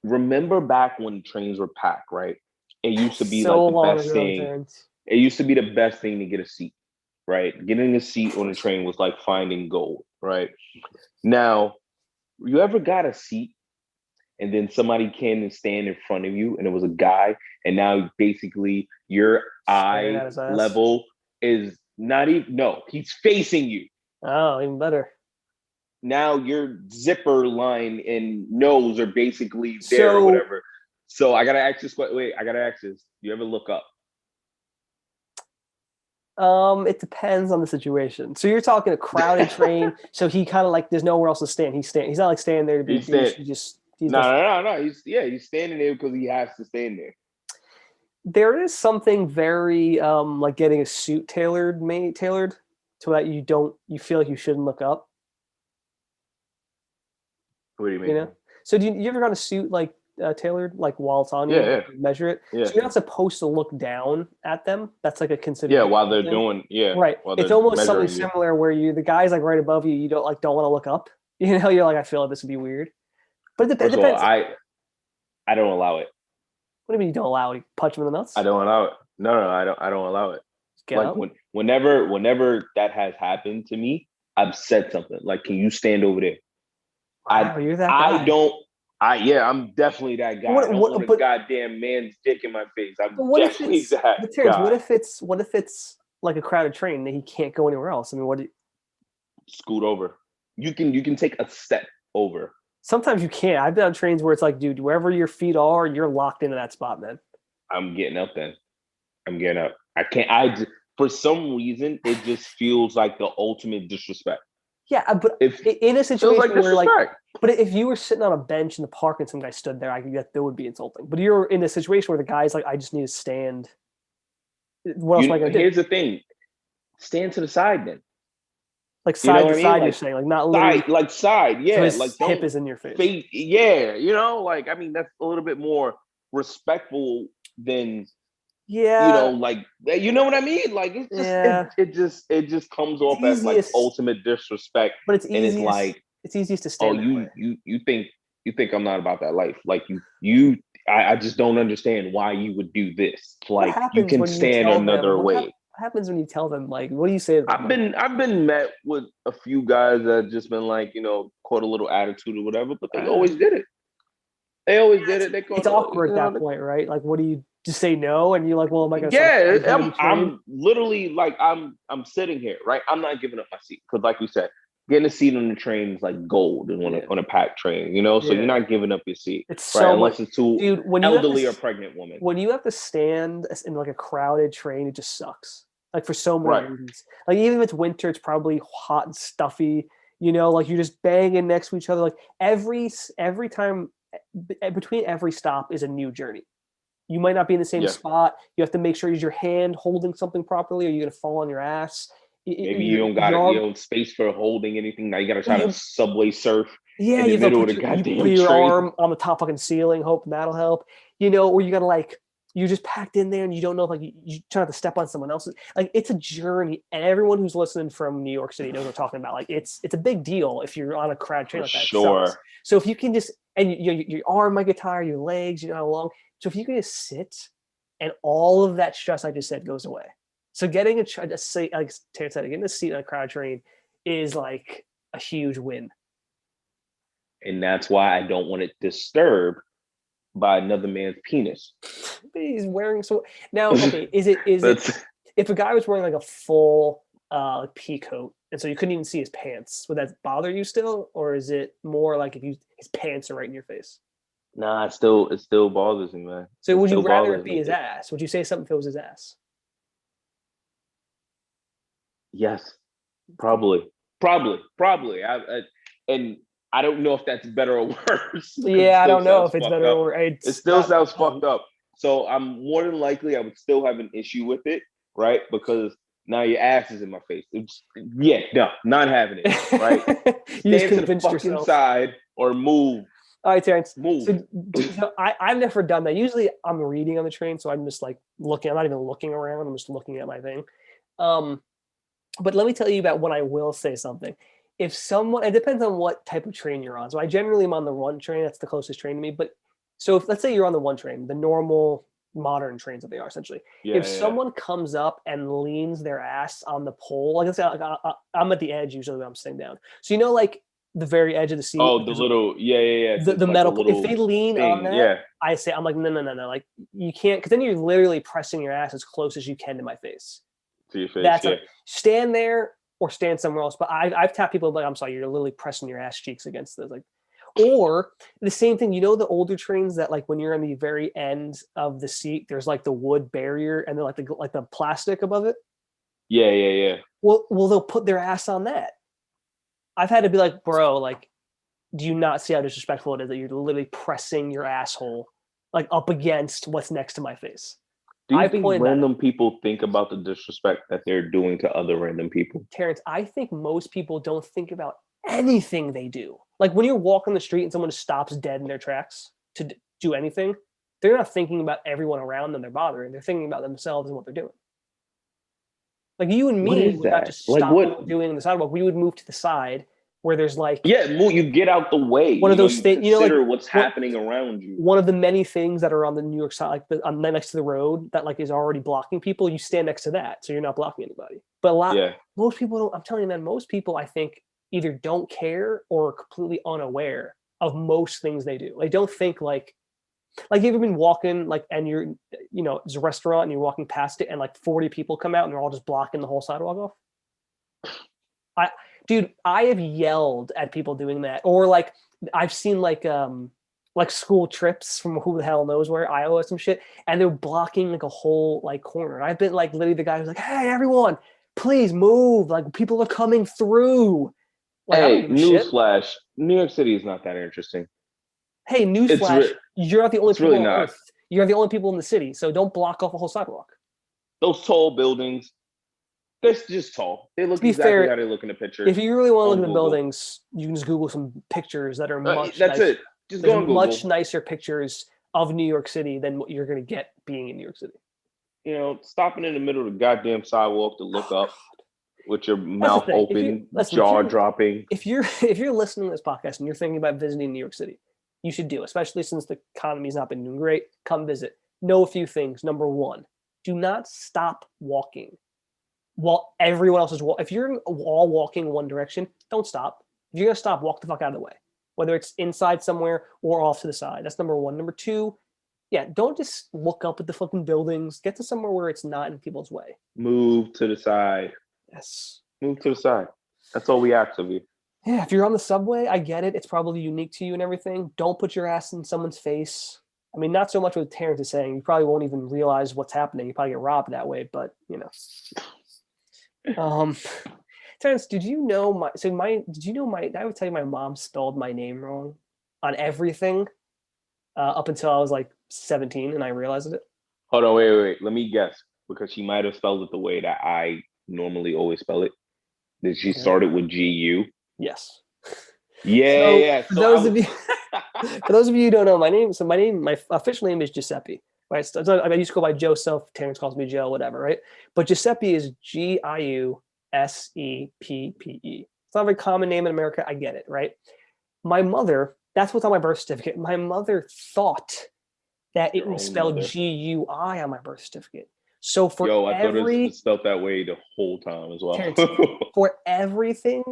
remember back when trains were packed, right? It used to be like So the long best ago, thing. Terrance. It used to be the best thing to get a seat, right? Getting a seat on a train was like finding gold, right? Now, you ever got a seat and then somebody came and stand in front of you and it was a guy, and now basically your Staring eye at his ass. level is not even, no, he's facing you. Oh, even better. Now your zipper line and nose are basically there or So whatever. So I gotta ask this. Wait, I gotta ask this. Do you ever look up? It depends on the situation. So you're talking a crowded train. So he kind of like there's nowhere else to stand. He's not like standing there to be a He's douche. stand. He No, does. no, no, no. He's standing there because he has to stand there. There is something very like getting a suit tailored so that you feel like you shouldn't look up. What do you You mean? know. So you ever got a suit like tailored like while it's on Yeah, you, yeah, measure it? yeah, So you're not supposed to look down at them. That's like a yeah. considered While they're thing. doing, yeah, Right. while It's they're almost something measuring you. similar where the guy's like right above you. You don't want to look up. You're like I feel like this would be weird. But it First of all, depends. I don't allow it. What do you mean you don't allow it? You punch him in the I nuts? don't allow it. No, I don't allow it. Just get Like up? whenever that has happened to me, I've said something like, "Can you stand over there?" Wow, you're that I guy. don't. Yeah, I'm definitely that guy. I don't want a But goddamn man's dick in my face. I'm what if definitely that but Terrence, guy. what if it's like a crowded train that he can't go anywhere else? I mean, Scoot over. You can take a step over. sometimes you can't. I've been on trains where it's like, dude, wherever your feet are, you're locked into that spot, man. I'm getting up then. I'm getting up. I can't. For some reason it just feels like the ultimate disrespect. Yeah, but If in a feels like situation where like, disrespect. but if you were sitting on a bench in the park and some guy stood there, I think that would be insulting. But you're in a situation where the guy's like, I just need to stand. What else am I gonna do? Here's the thing. Stand to the side then. Like You know side what to I mean? side, you're Like saying, like not literally. side, So yeah. Like his hip don't is in your face. face, yeah. Like I mean, that's a little bit more respectful than Yeah, like you know what I mean? Like it's just yeah. it just comes It's off as like easiest, ultimate disrespect, but it's and it's easiest. like, It's easiest to oh, stand that way. you think I'm not about that life? Like I just don't understand why you would do this. What Like you happens can when you stand tell them? another way. What happens when you tell them? Like, what do you say to them? Like, I've been met with a few guys that just been like, caught a little attitude or whatever, but they uh, always did it. They always yeah, did it. They it's caught, awkward at that point, right? Like, what do you just say no? And you're like, well, am I going to start yeah. fighting in the train? I'm literally like, I'm sitting here, right? I'm not giving up my seat because, like we said, getting a seat on the train is like gold and Yeah, on a packed train, so you're yeah. not giving up your seat, It's right? so much, Unless it's too dude. elderly or pregnant woman, When you have to stand in like a crowded train, it just sucks. Like for so many right? reasons. Like even if it's winter, it's probably hot and stuffy. Like you're just banging next to each other. Like every time between every stop is a new journey. You might not be in the same Yeah. spot. You have to make sure is your hand holding something properly. Are you going to fall on your ass? Maybe you don't got it, space for holding anything. Now you got to try to You, subway surf yeah, in the you have to middle of the you goddamn put your train. arm on the top fucking ceiling, hope that'll help. Or you gotta like you're just packed in there and you don't know if like you try not to step on someone else's. Like it's a journey, and everyone who's listening from New York City knows what we're talking about. Like it's a big deal if you're on a crowd train For like that. It sure. sucks. So if you can just and your arm might get tired, your legs, you know how long. So if you can just sit, and all of that stress I just said goes away. So getting a seat, like Terrance said, getting a seat on a crowd train is like a huge win. And that's why I don't want it disturbed by another man's penis. He's wearing so now. Okay, is it if a guy was wearing like a full pea coat and so you couldn't even see his pants, would that bother you still, or is it more like if his pants are right in your face? Nah, it still bothers me, man. So would you rather it be his ass? Would you say something if it was his ass? Yes, probably. And I don't know if that's better or worse. Yeah, I don't know if it's better or worse. It still sounds fucked up. So I'm more than likely I would still have an issue with it, right? Because now your ass is in my face. Not having it, right? You Stand to the fucking side or move. All right, Terrance. Move. So I've never done that. Usually I'm reading on the train, so I'm just like looking. I'm not even looking around. I'm just looking at my thing. But let me tell you about when I will say something. If someone, it depends on what type of train you're on. So I generally am on the one train. That's the closest train to me. But so if let's say you're on the one train, the normal modern trains that they are essentially. If someone comes up and leans their ass on the pole, like let's say I'm at the edge usually when I'm sitting down. So you know, like the very edge of the seat. Oh, the little, The metal. If they lean on that, I'm like, no. Like you can't, because then you're literally pressing your ass as close as you can to my face. To your face. Stand there or stand somewhere else. But I've tapped people like, I'm sorry, you're literally pressing your ass cheeks against this. Like, or the same thing, you know, the older trains that like when you're on the very end of the seat, there's like the wood barrier and then like the plastic above it. Yeah. Well, they'll put their ass on that. I've had to be like, bro, like, do you not see how disrespectful it is that you're literally pressing your asshole like up against what's next to my face? Do you think random people think about the disrespect that they're doing to other random people? Terrance, I think most people don't think about anything they do. Like when you're walking the street and someone stops dead in their tracks to do anything, they're not thinking about everyone around them they're bothering. They're thinking about themselves and what they're doing. Like you and me would not just stop what we're doing on the sidewalk. We would move to the side where there's like you get out the way. One of those things, consider what's happening around you. One of the many things that are on the New York side, like next to the road, that like is already blocking people. You stand next to that, so you're not blocking anybody. But most people don't. I'm telling you, man, most people I think either don't care or are completely unaware of most things they do. They don't think like you've ever been walking like and you're it's a restaurant and you're walking past it and like 40 people come out and they're all just blocking the whole sidewalk off. Dude, I have yelled at people doing that, or like I've seen like school trips from who the hell knows where, Iowa, some shit, and they're blocking like a whole like corner. I've been like literally the guy who's like, "Hey, everyone, please move! Like people are coming through." Like, hey, newsflash: New York City is not that interesting. Hey, newsflash: you're not the only people on Earth. You're the only people in the city, so don't block off a whole sidewalk. Those tall buildings. They're just tall. They look exactly how they look in the picture. If you really want to look at the buildings, you can just Google some pictures that are much. That's it. Just go on Google. Much nicer pictures of New York City than what you're going to get being in New York City. Stopping in the middle of the goddamn sidewalk to look up with your mouth open, jaw dropping. If you're listening to this podcast and you're thinking about visiting New York City, you should do, especially since the economy's not been doing great. Come visit. Know a few things. Number one, do not stop walking while everyone else is walking. If you're all walking one direction, don't stop. If you're going to stop, walk the fuck out of the way, whether it's inside somewhere or off to the side. That's number one. Number two, don't just look up at the fucking buildings. Get to somewhere where it's not in people's way. Move to the side. Yes. Move to the side. That's all we ask of you. Yeah, if you're on the subway, I get it. It's probably unique to you and everything. Don't put your ass in someone's face. I mean, not so much what Terrance is saying. You probably won't even realize what's happening. You probably get robbed that way, but Terrance, did you know I would tell you my mom spelled my name wrong on everything up until I was like 17 and I realized it? Hold on, wait. Let me guess, because she might have spelled it the way that I normally always spell it. Did she start it with G-U? Yes. Yeah. For those of you who don't know my name, my official name is Giuseppe. right? So I used to go by Joseph. Terrance calls me Joe, whatever, right? But Giuseppe is Giuseppe. It's not a very common name in America. I get it, right? My mother, that's what's on my birth certificate. My mother thought that it Your was own spelled mother. GUI on my birth certificate. So for I thought it was spelled that way the whole time as well. Terrance, for everything,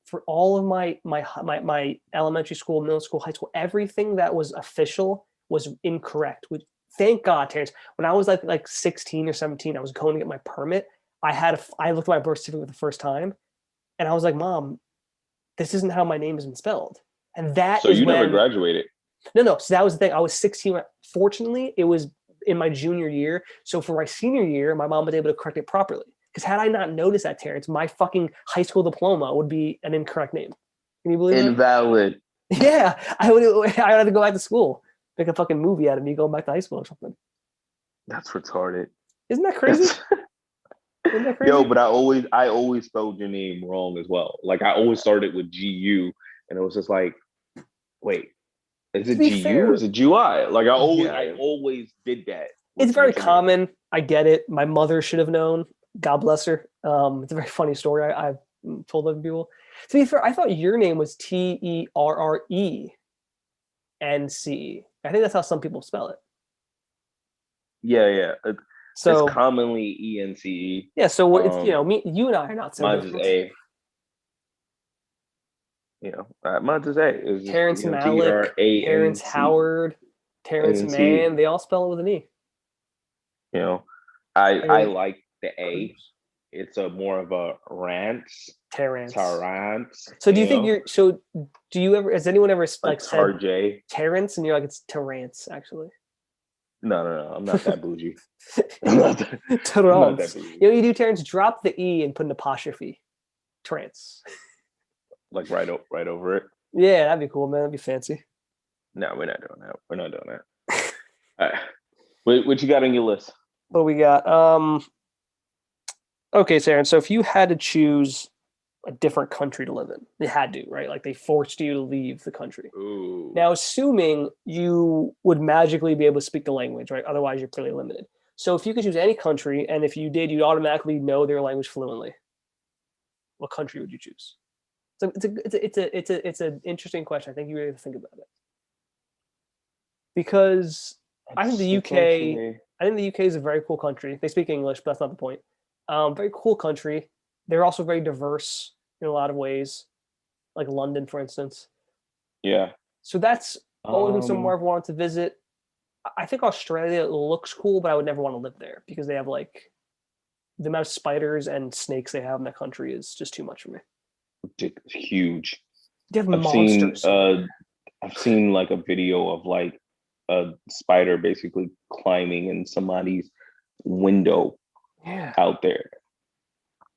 for all of my elementary school, middle school, high school, everything that was official was incorrect. Which, thank God, Terrance. When I was like 16 or 17, I was going to get my permit. I looked at my birth certificate the first time, and I was like, Mom, this isn't how my name has been spelled. And that So is you never when graduated? no. So that was the thing. I was 16. Fortunately, it was in my junior year. So for my senior year, my mom was able to correct it properly. Because had I not noticed that, Terrance, my fucking high school diploma would be an incorrect name. Can you believe Invalid. that? Yeah, I would have to go back to school, make a fucking movie out of me going back to high school or something. That's retarded. Isn't that crazy? Isn't that crazy? Yo, but I always spelled your name wrong as well. Like I always started with GU, and it was just like, wait, is it GU or is it GUI? Like I always did that. It's very common. I get it. My mother should have known. God bless her. It's a very funny story. I've told other people. To be fair, I thought your name was Terrence. I think that's how some people spell it. Yeah. So it's commonly ENCE. Yeah, so it's you and I are not so mine's different. Is A. Mine's is A. It's Terrence Malick, Terrence Howard, Terrence Mann, they all spell it with an E. I like the A. It's a more of a Rance. Terrance. Terrance. So do you think do you ever, has anyone ever said Terrance and you're like, it's Terrance actually? No, I'm not that bougie. Terrance. You do, Terrance, drop the E and put an apostrophe. Terrance. Like right over it? Yeah, that'd be cool, man. That'd be fancy. No, we're not doing that. All right. What you got on your list? What we got? Okay, Terrance, so if you had to choose a different country to live in, you had to, right? Like they forced you to leave the country. Ooh. Now, assuming you would magically be able to speak the language, right? Otherwise, you're pretty limited. So if you could choose any country, and if you did, you'd automatically know their language fluently. What country would you choose? So it's an interesting question. I think you really have to think about it. Because I think the UK is a very cool country. They speak English, but that's not the point. Very cool country. They're also very diverse in a lot of ways, like London, for instance. Yeah. So that's always been somewhere I've wanted to visit. I think Australia looks cool, but I would never want to live there because they have like the amount of spiders and snakes they have in that country is just too much for me. It's huge. They have monsters. I've seen like a video of like a spider basically climbing in somebody's window out there.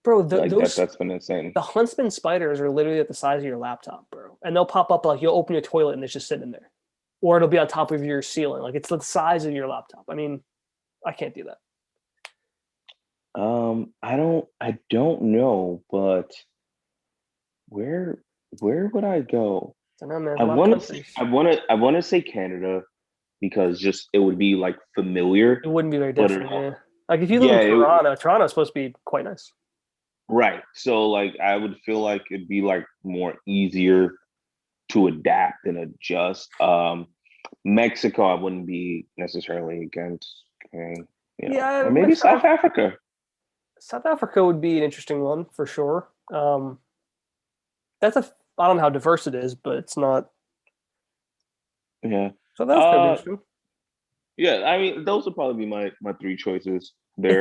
Bro, that's been insane. The huntsman spiders are literally at the size of your laptop, bro. And they'll pop up like you'll open your toilet and it's just sitting there. Or it'll be on top of your ceiling. Like it's the size of your laptop. I mean, I can't do that. I don't know, but where would I go? I don't know, man. I want to say Canada because just it would be like familiar. It wouldn't be very different. Yeah. Like if you live in Toronto's supposed to be quite nice. Right. So like I would feel like it'd be like more easier to adapt and adjust. Mexico, I wouldn't be necessarily against. Or maybe South Africa. South Africa would be an interesting one for sure. I don't know how diverse it is, but it's not. Yeah. So that's gonna be interesting. Yeah, I mean, those would probably be my three choices there.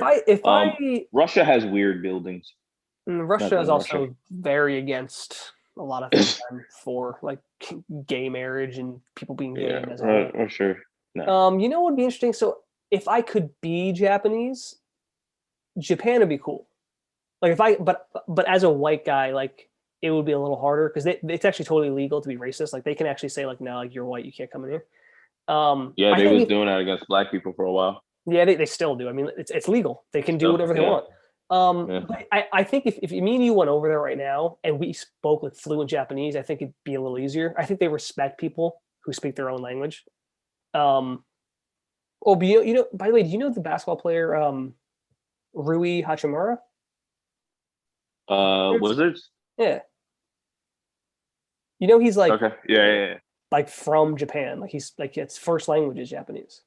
Russia has weird buildings. Russia is also very against a lot of things for like gay marriage and people being gay as a whole. For sure. No. You know what would be interesting? So if I could be Japanese, Japan would be cool. Like but as a white guy, like it would be a little harder because it's actually totally legal to be racist. Like they can actually say like, no, like you're white, you can't come in here. They was doing that against black people for a while. Yeah, they still do. I mean, it's legal. They can do whatever they want. But I think if me and you went over there right now and we spoke like fluent Japanese, I think it'd be a little easier. I think they respect people who speak their own language. Oh, but by the way, do you know the basketball player Rui Hachimura? Wizards. Yeah, he's like Okay. Yeah. like from Japan. Like he's like its first language is Japanese.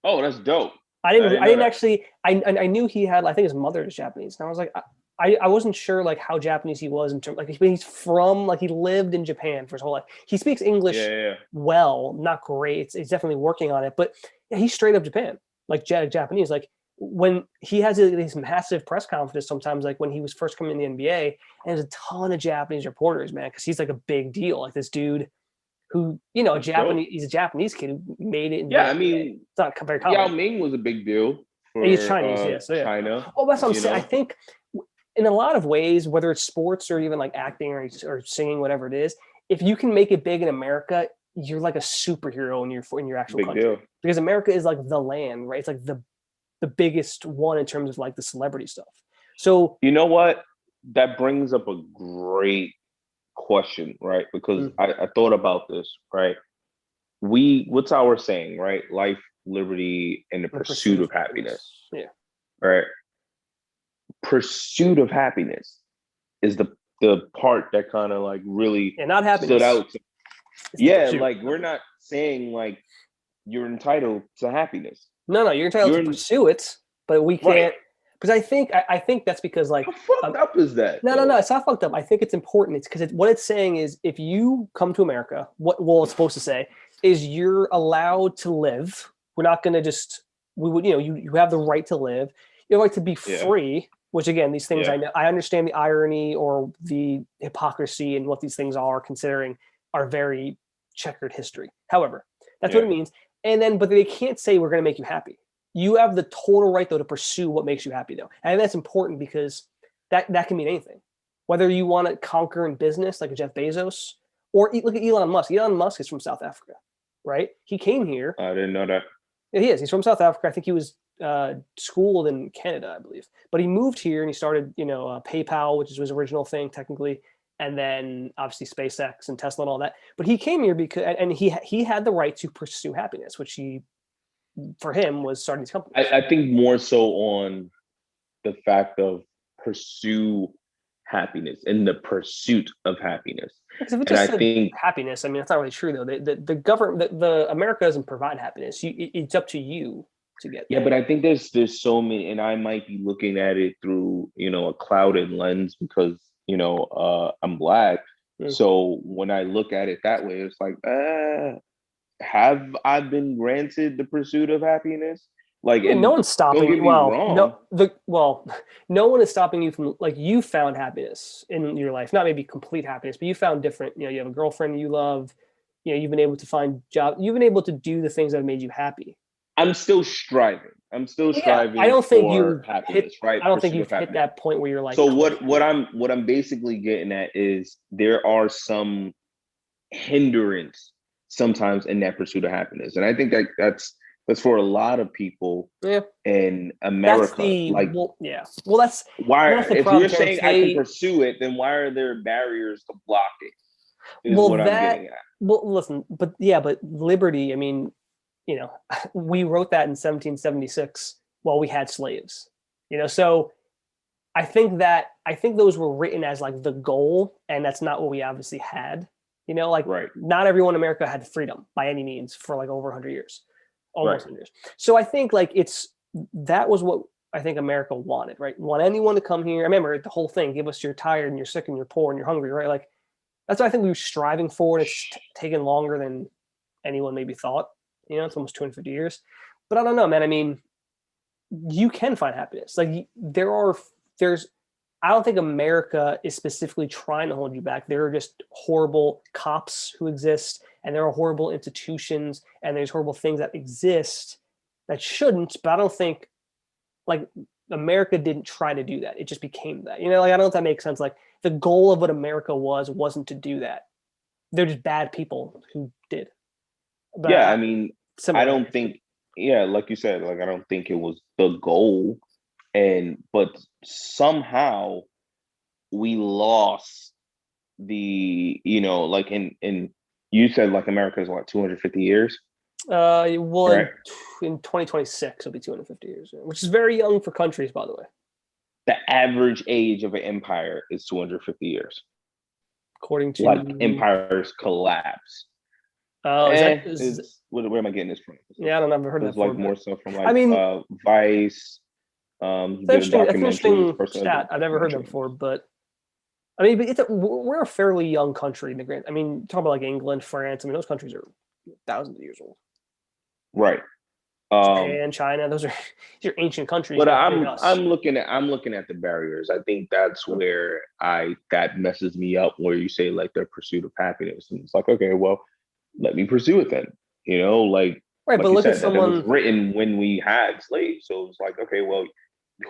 Oh, that's dope. I I didn't. didn't I know didn't that. actually. I knew he had. I think his mother is Japanese, and I was like, I wasn't sure like how Japanese he was in terms like he's from like he lived in Japan for his whole life. He speaks English Yeah. well, not great. He's definitely working on it, but yeah, he's straight up Japan, like Japanese. Like when he has these massive press conferences, sometimes like when he was first coming in the NBA, and there's a ton of Japanese reporters, man, because he's like a big deal. Like this dude who That's dope. He's a Japanese kid who made it in the Yeah, I NBA. mean, It's not very Yao common. Ming was a big deal He's for Chinese, yeah. So yeah. China. Oh, that's what I'm You saying. I know, think in a lot of ways, whether it's sports or even like acting or singing, whatever it is, if you can make it big in America, you're like a superhero in your actual big country deal. because America is like the land, right? It's like the biggest one in terms of like the celebrity stuff. So You know what? That brings up a great question, right? Because I thought about this, right? What's our saying, right? Life, liberty, and the the pursuit pursuit of of happiness, happiness, yeah, right? Pursuit of happiness is the part that kind of like really yeah, not stood happiness. out. It's the Yeah, pursuit. like we're not saying like you're entitled to happiness. No, you're entitled to You're pursue it, but we right. can't because I think that's because like How fucked up is that no, though? it's not fucked up. I think it's important. It's because what it's saying is if you come to America, what it's supposed to say is you're allowed to live. We're not going to just we would you have the right to live. You have the right to be Yeah, free. Which again, these things yeah, I know I understand the irony or the hypocrisy and what these things are, considering our very checkered history. However, that's what yeah. it means. And then, but they can't say we're going to make you happy. You have the total right though to pursue what makes you happy though, and that's important because that can mean anything. Whether you want to conquer in business like Jeff Bezos, or look at Elon Musk. Elon Musk is from South Africa, right? He came here. I didn't know that. Yeah, he is. He's from South Africa. I think he was schooled in Canada, I believe. But he moved here and he started, PayPal, which is his original thing technically, and then obviously SpaceX and Tesla and all that. But he came here because, and he had the right to pursue happiness, which for him was starting these companies. I think more so on the fact of pursue happiness in the pursuit of happiness. Because if it And just I said think, happiness, I mean, that's not really true though. The government, the America doesn't provide happiness. It's up to you to get yeah, that. but I think there's so many, and I might be looking at it through, a clouded lens because, I'm Black. Mm. So when I look at it that way, it's like, have I been granted the pursuit of happiness? Like, I mean, no and one's don't stopping get you. me Well, wrong. no one is stopping you from like you found happiness in your life. Not maybe complete happiness, but you found different. You have a girlfriend you love. You've been able to find job. You've been able to do the things that have made you happy. I'm still striving. I'm still Yeah, I striving don't think for you hit. happiness, right? I don't think Pursuit of you've hit happiness. that point where you're like So close to what it. I'm basically getting at is there are some hindrance sometimes in that pursuit of happiness. And I think that's for a lot of people Yeah, in that's America. the Like yeah. Well, why that's the if problem, you're Terrance. saying I can pursue it, then why are there barriers to block it? Is Well what I'm that getting at. well listen, but liberty. I mean, you know, we wrote that in 1776 while we had slaves. So I think those were written as like the goal, and that's not what we obviously had. Like Right. not everyone in America had freedom by any means for like over 100 years, Right. almost 100 years. So I think like that was what I think America wanted, right? Want anyone to come here. I remember the whole thing: give us you're tired and you're sick and you're poor and you're hungry, right? Like that's what I think we were striving for, and it's taken longer than anyone maybe thought. It's almost 250 years, but I don't know, man. I mean, you can find happiness. Like there's I don't think America is specifically trying to hold you back. There are just horrible cops who exist, and there are horrible institutions, and there's horrible things that exist that shouldn't. But I don't think like America didn't try to do that. It just became that. Like I don't know if that makes sense. Like the goal of what America wasn't to do that. They're just bad people who did. But Yeah, I mean, I don't similarities. think yeah, like you said, like I don't think it was the goal. But somehow we lost like in you said like America is what 250 years. Well, Correct. in 2026, it'll be 250 years, which is very young for countries, by the way. The average age of an empire is 250 years. According Like to, empires collapse. oh, It's where am I getting this from? yeah, I don't know, I've never heard It that was before, like but more so from I like mean, Vice. He did a it's an documentary. This interesting person that did stat. a I've never heard that documentary on before, this. but I mean, but we're a fairly young country in the grand. I mean, talk about like England, France. I mean, those countries are thousands of years old. Right. Japan, China, those are these are ancient countries But compared to us. I'm looking at the barriers. I think that's where I that messes me up. Where you say like the pursuit of happiness, and it's like, okay, well, let me pursue it then. Right, but You look at said, that it was someone. written when we had slaves. So it's like, okay, well,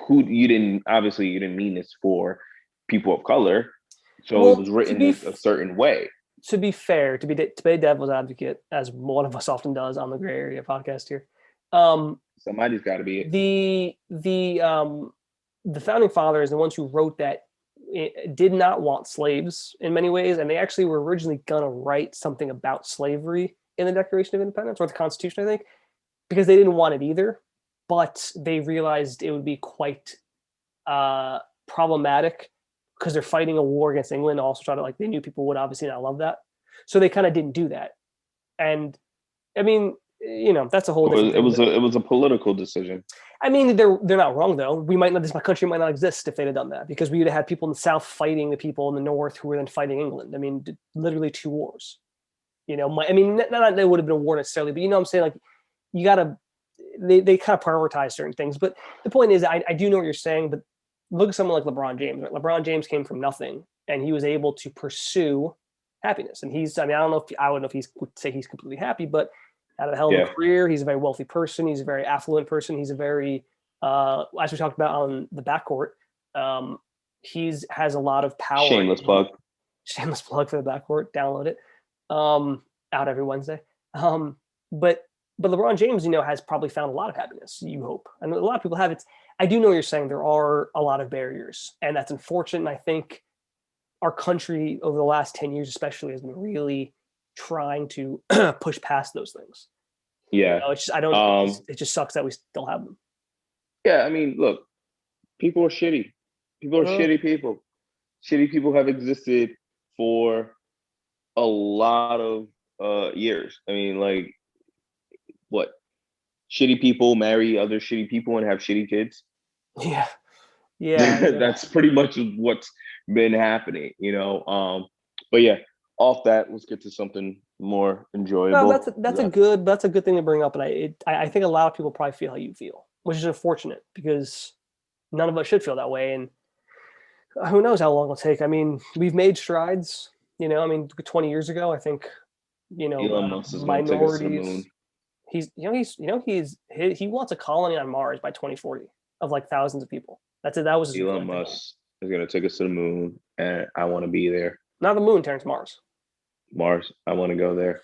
who you didn't obviously you didn't mean this for people of color. So it was Well, written a certain way. to be fair, to be devil's advocate, as one of us often does on the Gray Area podcast here, um, Somebody's got to be it. the founding fathers, the ones who wrote that, did not want slaves in many ways, and they actually were originally gonna write something about slavery in the Declaration of Independence or the Constitution, I think, because they didn't want it either, but they realized it would be quite problematic because they're fighting a war against England. Also, try to like they knew people would obviously not love that, so they kind of didn't do that. And I mean, that's a whole different thing. It was a political decision. I mean, they're not wrong though. We might not this my country might not exist if they'd have done that because we would have had people in the South fighting the people in the North who were then fighting England. I mean, literally two wars. I mean, not that it would have been a war necessarily, but I'm saying like you gotta they kind of prioritize certain things. But the point is, I do know what you're saying, but look at someone like LeBron James. Right? LeBron James came from nothing, and he was able to pursue happiness. And I mean, I don't know if I would know if he would say he's completely happy, but had a hell of a career. He's a very wealthy person. He's a very affluent person. He's a very, as we talked about on the backcourt, has a lot of power. Shameless plug. Shameless plug for the backcourt. Download it. Out every Wednesday. But LeBron James, has probably found a lot of happiness. You hope, and a lot of people have. I do know what you're saying. There are a lot of barriers, and that's unfortunate. And I think our country over the last 10 years, especially, has been really trying to push past those things. Yeah, it's just, I don't. It just sucks that we still have them. Yeah, I mean, look, people are shitty. People are shitty people. Shitty people have existed for a lot of years. I mean, like, what? Shitty people marry other shitty people and have shitty kids. Yeah, That's pretty much what's been happening, But yeah, off that, let's get to something more enjoyable. No, that's a good thing to bring up, and I think a lot of people probably feel how you feel, which is unfortunate because none of us should feel that way, and who knows how long it'll take. I mean, we've made strides. I mean, 20 years ago, I think, Elon Musk is going to take us to the moon. He wants a colony on Mars by 2040 of like thousands of people. That's it. That was Elon Musk is going to take us to the moon, and I want to be there. Not the moon, Terrance. Mars. Mars. I want to go there.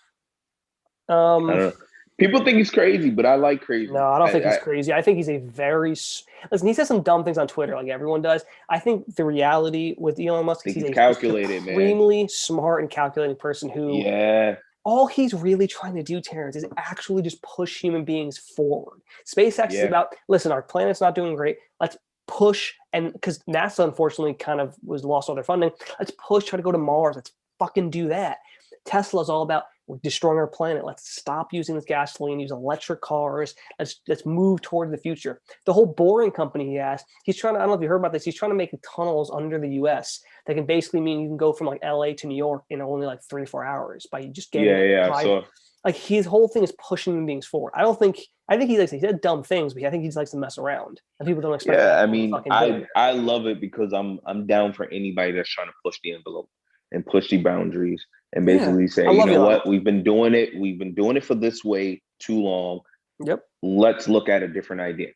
I don't know. People think he's crazy, but I like crazy. No, I don't think he's crazy. I think he's a very listen. He says some dumb things on Twitter, like everyone does. I think the reality with Elon Musk is he's a extremely smart and calculating person who. Yeah. All he's really trying to do, Terrance, is actually just push human beings forward. SpaceX is about, listen, our planet's not doing great. Let's push, and because NASA, unfortunately, kind of lost all their funding, let's push, try to go to Mars. Let's fucking do that. Tesla's all about destroying our planet. Let's stop using this gasoline, use electric cars. Let's move toward the future. The whole Boring Company he has, he's trying to, I don't know if you heard about this, he's trying to make tunnels under the US that can basically mean you can go from like LA to New York in only like 3 or 4 hours by just getting like his whole thing is pushing human beings forward. I think he said dumb things, but I think he likes to mess around and people don't expect that. I mean, I love it because I'm down for anybody that's trying to push the envelope and push the boundaries and basically say, you know what, we've been doing it for this way too long. Yep. Let's look at a different idea.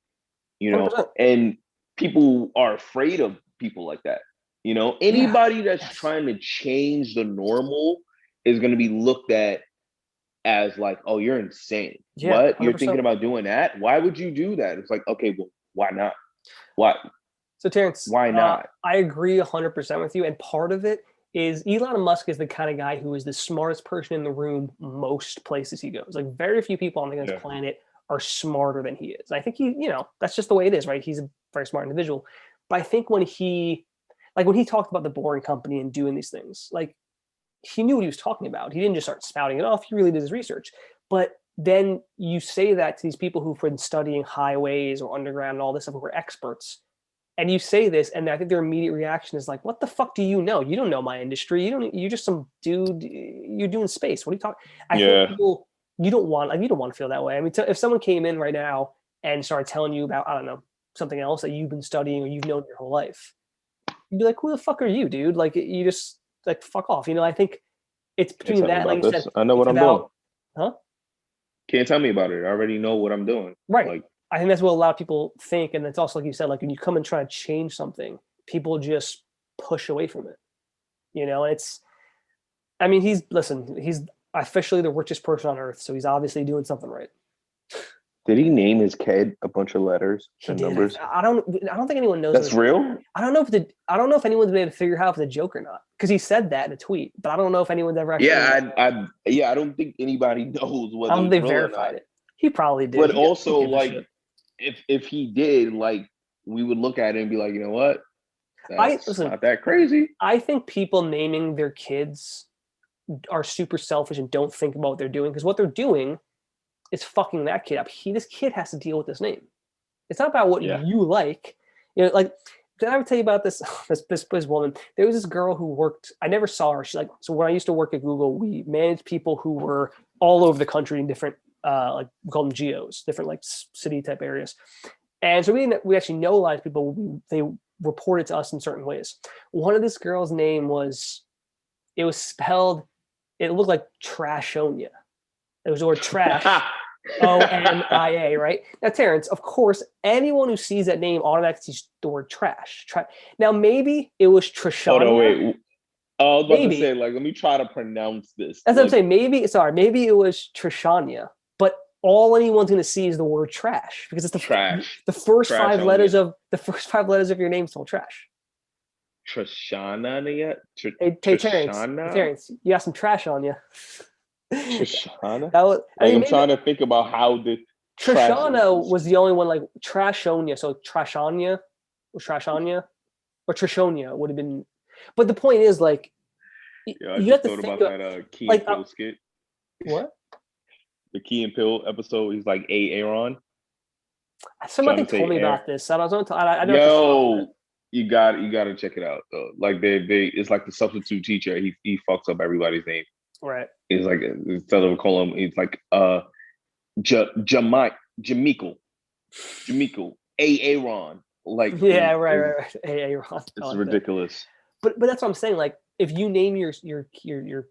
100%. And people are afraid of people like that. Anybody that's trying to change the normal is going to be looked at as like, oh, you're insane. Yeah, what? 100%. You're thinking about doing that? Why would you do that? It's like, okay, well, why not? Why? So Terrance, why not? I agree 100% with you. And part of it is Elon Musk is the kind of guy who is the smartest person in the room most places he goes. Like very few people on this planet are smarter than he is. I think that's just the way it is, right? He's a very smart individual. But I think when he talked about the Boring Company and doing these things, like he knew what he was talking about. He didn't just start spouting it off. He really did his research. But then you say that to these people who've been studying highways or underground and all this stuff, who are experts, and you say this, and I think their immediate reaction is like, "What the fuck do you know? You don't know my industry. You're just some dude. You're doing space. What are you talking?" I think people, you don't want to feel that way. I mean, if someone came in right now and started telling you about, I don't know, something else that you've been studying or you've known your whole life, you'd be like, "Who the fuck are you, dude? Like, you just like fuck off." I think it's between that, like you said, I know what I'm doing. Huh? Can't tell me about it. I already know what I'm doing. Right. Like, I think that's what a lot of people think. And it's also, like you said, like when you come and try to change something, people just push away from it. He's officially the richest person on earth. So he's obviously doing something right. Did he name his kid a bunch of letters and numbers? I don't think anyone knows. That's real? I don't know if anyone's been able to figure out if it's a joke or not. Because he said that in a tweet, but I don't know if anyone's ever actually. I don't think anybody knows whether I don't think they verified it. He probably did. But also, like, if he did, like, we would look at it and be like, you know what? That's not that crazy. I think people naming their kids are super selfish and don't think about what they're doing, because what they're doing is fucking that kid up. This kid has to deal with this name. It's not about what you like. Like, did I ever tell you about this woman? There was this girl who worked, I never saw her. She's like, so when I used to work at Google, we managed people who were all over the country in different, like we call them geos, different like city type areas. And so we actually know a lot of people. They reported to us in certain ways. One of this girl's name was spelled, it looked like Trashonia. It was the word trash. Onia, right? Now, Terrance, of course, anyone who sees that name automatically sees the word trash. Now, maybe it was Trishania. Oh, no, wait. I was about to say, like, let me try to pronounce this. That's what I'm saying. Maybe it was Trishania, but all anyone's going to see is the word trash, because it's the first five letters of your name spell trash. Trishana yet? Hey, Terrance, you got some trash on you. Trishana? I'm trying to think about how the Trishana was the only one, like Trashonia. So Trashania or Trishonia would have been. But the point is, like, you have to think about that Key and Peele skit. What? The Key and Peele episode. He's like Aaron. Somebody told me about this. I know. Yo, you got to check it out though. Like they it's like the substitute teacher. He fucks up everybody's name. Right. It's like, instead of calling him, it's like Jamichael, Aaron. Like, yeah, right. Aaron. It's ridiculous. But that's what I'm saying. Like, if you name your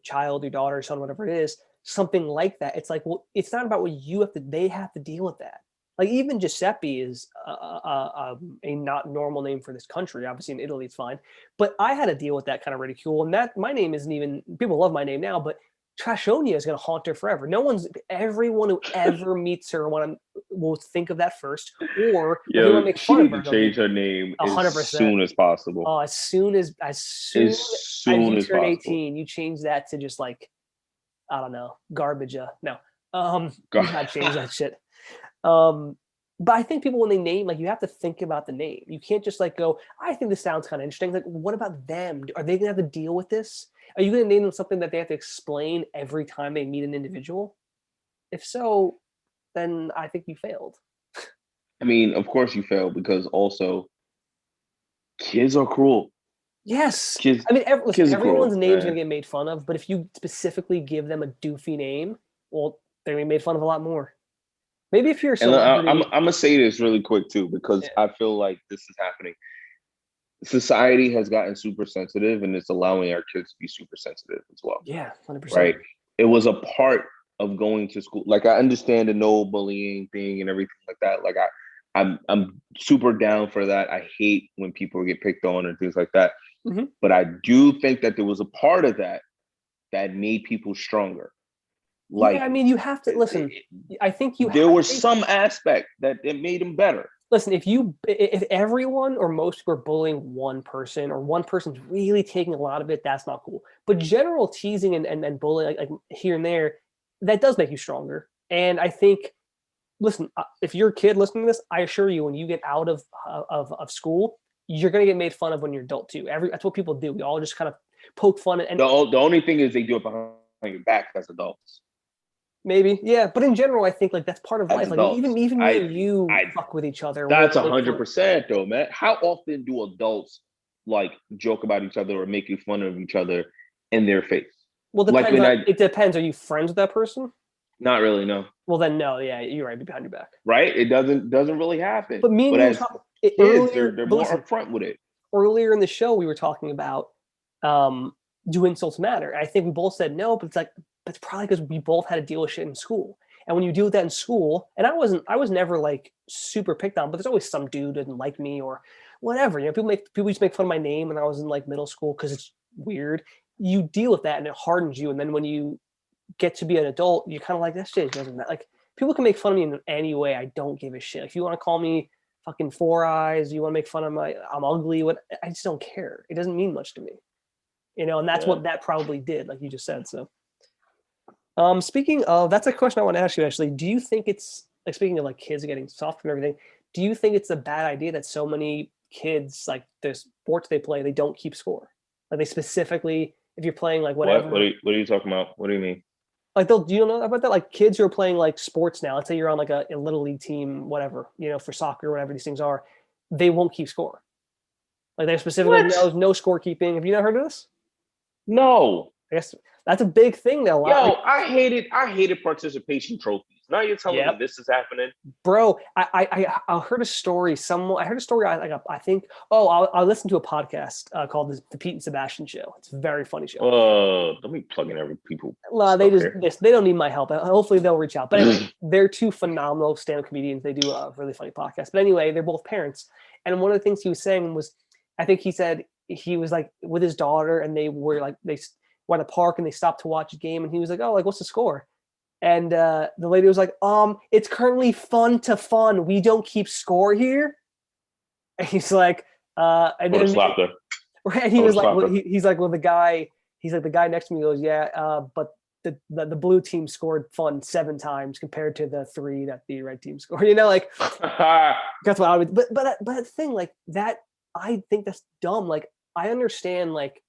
child, your daughter, son, whatever it is, something like that, it's like, well, it's not about what you have to. They have to deal with that. Like, even Giuseppe is a not normal name for this country. Obviously, in Italy, it's fine. But I had to deal with that kind of ridicule. And that my name isn't even, people love my name now, but Trashonia is going to haunt her forever. Everyone who ever meets her will think of that first. Or make fun of her, change her name 100%. As soon as possible. Oh, as soon as you turn 18, you change that to just like, I don't know, garbage. No, you gotta change that shit. But I think people, when they name, like, you have to think about the name. You can't just like go, I think this sounds kind of interesting. Like, what about them? Are they gonna have to deal with this? Are you gonna name them something that they have to explain every time they meet an individual? If so, then I think you failed. I mean, of course you failed, because also kids are cruel. Yes. Everyone's name's gonna get made fun of, but if you specifically give them a doofy name, well, they're gonna be made fun of a lot more. Maybe if you're I'm gonna say this really quick too, because I feel like this is happening. Society has gotten super sensitive, and it's allowing our kids to be super sensitive as well. Yeah, 100%. Right. It was a part of going to school. Like, I understand the no bullying thing and everything like that. Like, I'm super down for that. I hate when people get picked on and things like that. Mm-hmm. But I do think that there was a part of that made people stronger. Like, yeah, I mean, you have to listen. I think there was some aspect that it made them better. listen, if everyone or most people are bullying one person or one person's really taking a lot of it, that's not cool. But general teasing and bullying like here and there, that does make you stronger. And I think, listen, if you're a kid listening to this, I assure you, when you get out of school, you're gonna get made fun of when you're adult too. That's what people do. We all just kind of poke fun at. And the only thing is they do it behind your back as adults. Maybe, yeah, but in general, I think like that's part of life. Like Adults, even me and you fuck with each other. That's 100% though, man. How often do adults like joke about each other or making fun of each other in their face? Well, it depends. Are you friends with that person? Not really, no. Well, then no. Yeah, you're right. Be behind your back. Right? It doesn't really happen. But me and you talk kids, earlier, they're more upfront with it. Earlier in the show, we were talking about do insults matter? I think we both said no, but it's like that's probably because we both had to deal with shit in school. And when you deal with that in school, and I was never like super picked on, but there's always some dude who didn't like me or whatever. You know, people used to make fun of my name when I was in like middle school because it's weird. You deal with that and it hardens you. And then when you get to be an adult, you're kind of like, that shit doesn't matter. Like people can make fun of me in any way. I don't give a shit. If you want to call me fucking four eyes, you want to make fun of I'm ugly, I just don't care. It doesn't mean much to me. You know, and that's what that probably did, like you just said. So speaking of, that's a question I want to ask you actually. Do you think it's like, speaking of like kids getting soft and everything, do you think it's a bad idea that so many kids, like the sports they play, they don't keep score? Like they specifically, if you're playing like whatever. What are you talking about? What do you mean? Like do you know about that? Like kids who are playing like sports now, let's say you're on like a little league team, whatever, you know, for soccer, whatever these things are, they won't keep score. Like they're specifically no scorekeeping. Have you not heard of this? No. I guess that's a big thing though. Yo, I hated participation trophies. Now you're telling me this is happening, bro. I heard a story. I heard a story. I think. Oh, I listened to a podcast called the Pete and Sebastian Show. It's a very funny show. Don't be plugging every people. They don't need my help. Hopefully they'll reach out. But anyway, they're two phenomenal stand-up comedians. They do a really funny podcast. But anyway, they're both parents. And one of the things he was saying was, I think he said he was like with his daughter, and they were at the park and they stopped to watch a game, and he was like, "Oh, like what's the score?" And the lady was like, it's currently fun to fun. We don't keep score here. And he's like, and he was like, he's like, well, the guy next to me goes, yeah, but the blue team scored fun 7 times compared to the 3 that the red team scored. You know, like that's what I would. But the thing like that, I think that's dumb. Like I understand, like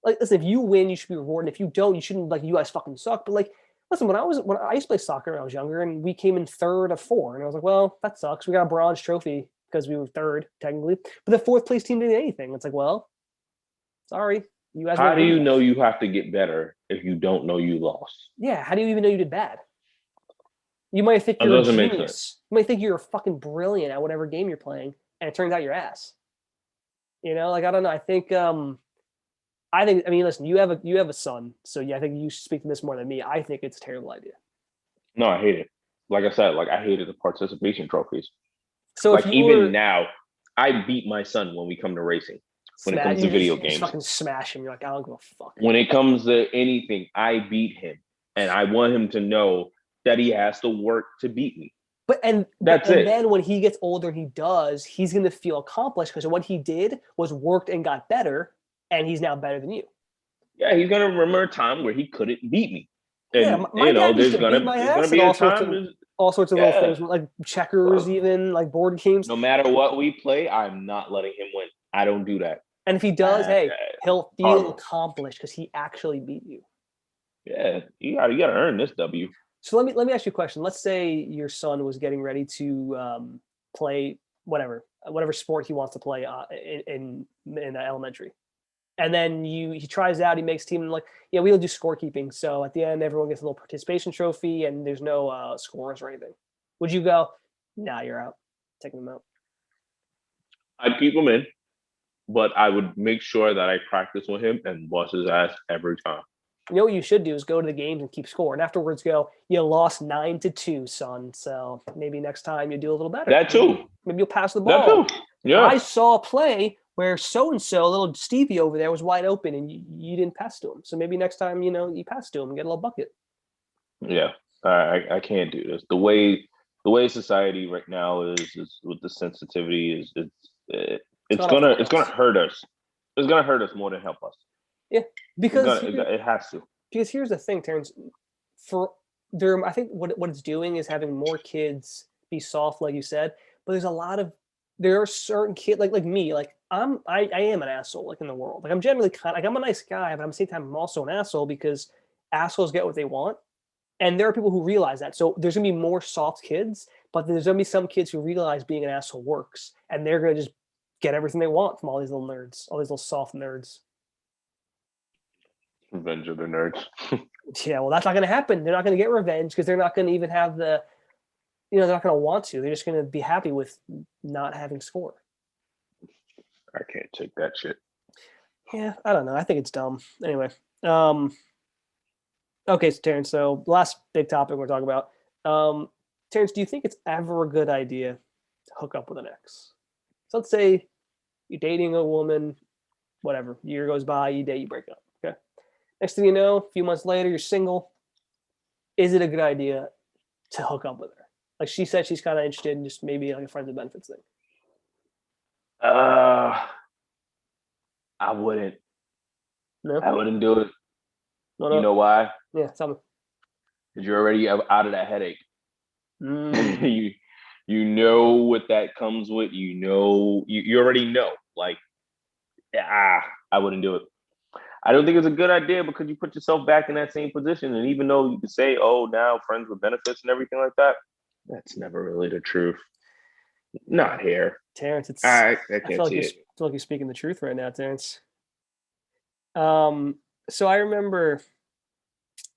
listen, if you win, you should be rewarded. If you don't, you shouldn't. Like you guys fucking suck. But like. Listen, when I used to play soccer when I was younger, and we came in 3rd of 4, and I was like, well, that sucks. We got a bronze trophy because we were 3rd technically, but the 4th place team didn't anything. It's like, well, sorry, you guys. How do you know you have to get better if you don't know you lost? Yeah, how do you even know you did bad? You might think you're a genius. You might think you're fucking brilliant at whatever game you're playing, and it turns out your ass. You know, like I don't know. I mean, listen, you have a son, so yeah, I think you should speak to this more than me. I think it's a terrible idea. No, I hate it. Like I said, like I hated the participation trophies. So like even now, I beat my son when we come to racing. When it comes to video games, fucking smash him. You're like, I don't give a fuck. When it comes to anything, I beat him, and I want him to know that he has to work to beat me. That's it. And then when he gets older, he's going to feel accomplished because what he did was worked and got better. And he's now better than you. Yeah, he's gonna remember a time where he couldn't beat me. And yeah, my dad used to beat my ass and all sorts of little things, like checkers, even like board games. No matter what we play, I'm not letting him win. I don't do that. And if he does, he'll feel accomplished because he actually beat you. Yeah, you gotta earn this W. So let me ask you a question. Let's say your son was getting ready to play whatever sport he wants to play in elementary. And then he tries out, he makes team, and like, yeah, we don't do scorekeeping. So at the end, everyone gets a little participation trophy and there's no scores or anything. Would you go, nah, you're out, taking them out? I'd keep him in, but I would make sure that I practice with him and bust his ass every time. You know what you should do is go to the games and keep score. And afterwards go, you lost 9-2, son. So maybe next time you do a little better. That too. Maybe you'll pass the ball. That too. Yeah. I saw a play where so-and-so, little Stevie over there, was wide open and you didn't pass to him. So maybe next time, you pass to him and get a little bucket. Yeah, I can't do this. The way the way society right now is with the sensitivity is it's gonna it's gonna hurt us. It's gonna hurt us more than help us. Yeah, because it has to. Because here's the thing, Terrance. For there, I think what it's doing is having more kids be soft, like you said. But there are certain kids like me, like I am an asshole, like in the world. Like I'm generally I'm a nice guy, but at the same time I'm also an asshole because assholes get what they want. And there are people who realize that. So there's gonna be more soft kids, but there's gonna be some kids who realize being an asshole works, and they're gonna just get everything they want from all these little nerds, all these little soft nerds. Revenge of the nerds. Yeah, well, that's not going to happen. They're not going to get revenge because they're not going to even have they're not going to want to. They're just going to be happy with not having score. I can't take that shit. Yeah, I don't know. I think it's dumb. Anyway, okay, so Terrance, so last big topic we're talking about. Terrance, do you think it's ever a good idea to hook up with an ex? So let's say you're dating a woman, whatever, year goes by, you date, you break up. Okay. Next thing you know, a few months later, you're single. Is it a good idea to hook up with her? Like she said, she's kind of interested in just maybe like a friends with benefits thing. I wouldn't. No, I wouldn't do it. No. You know why? Yeah, tell me. Because you're already out of that headache. Mm. you know what that comes with. You know, you already know. Like, I wouldn't do it. I don't think it's a good idea because you put yourself back in that same position. And even though you can say, oh, now friends with benefits and everything like that, that's never really the truth. Not here. Terrance, I feel like you're speaking the truth right now, Terrance. So I remember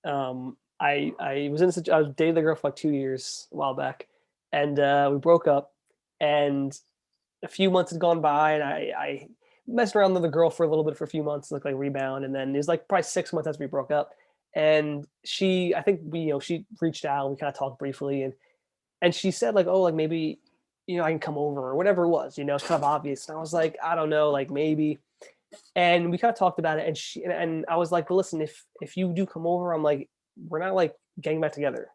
I was dating the girl for like 2 years a while back, and we broke up, and a few months had gone by, and I messed around with the girl for a little bit for a few months, like rebound, and then it was like probably 6 months after we broke up, and I think she reached out, we kind of talked briefly, and she said like, oh, like maybe I can come over or whatever it was, it's kind of obvious, and I was like, I don't know, like maybe. And we kind of talked about it, and I was like, well, listen, if you do come over, I'm like, we're not like getting back together,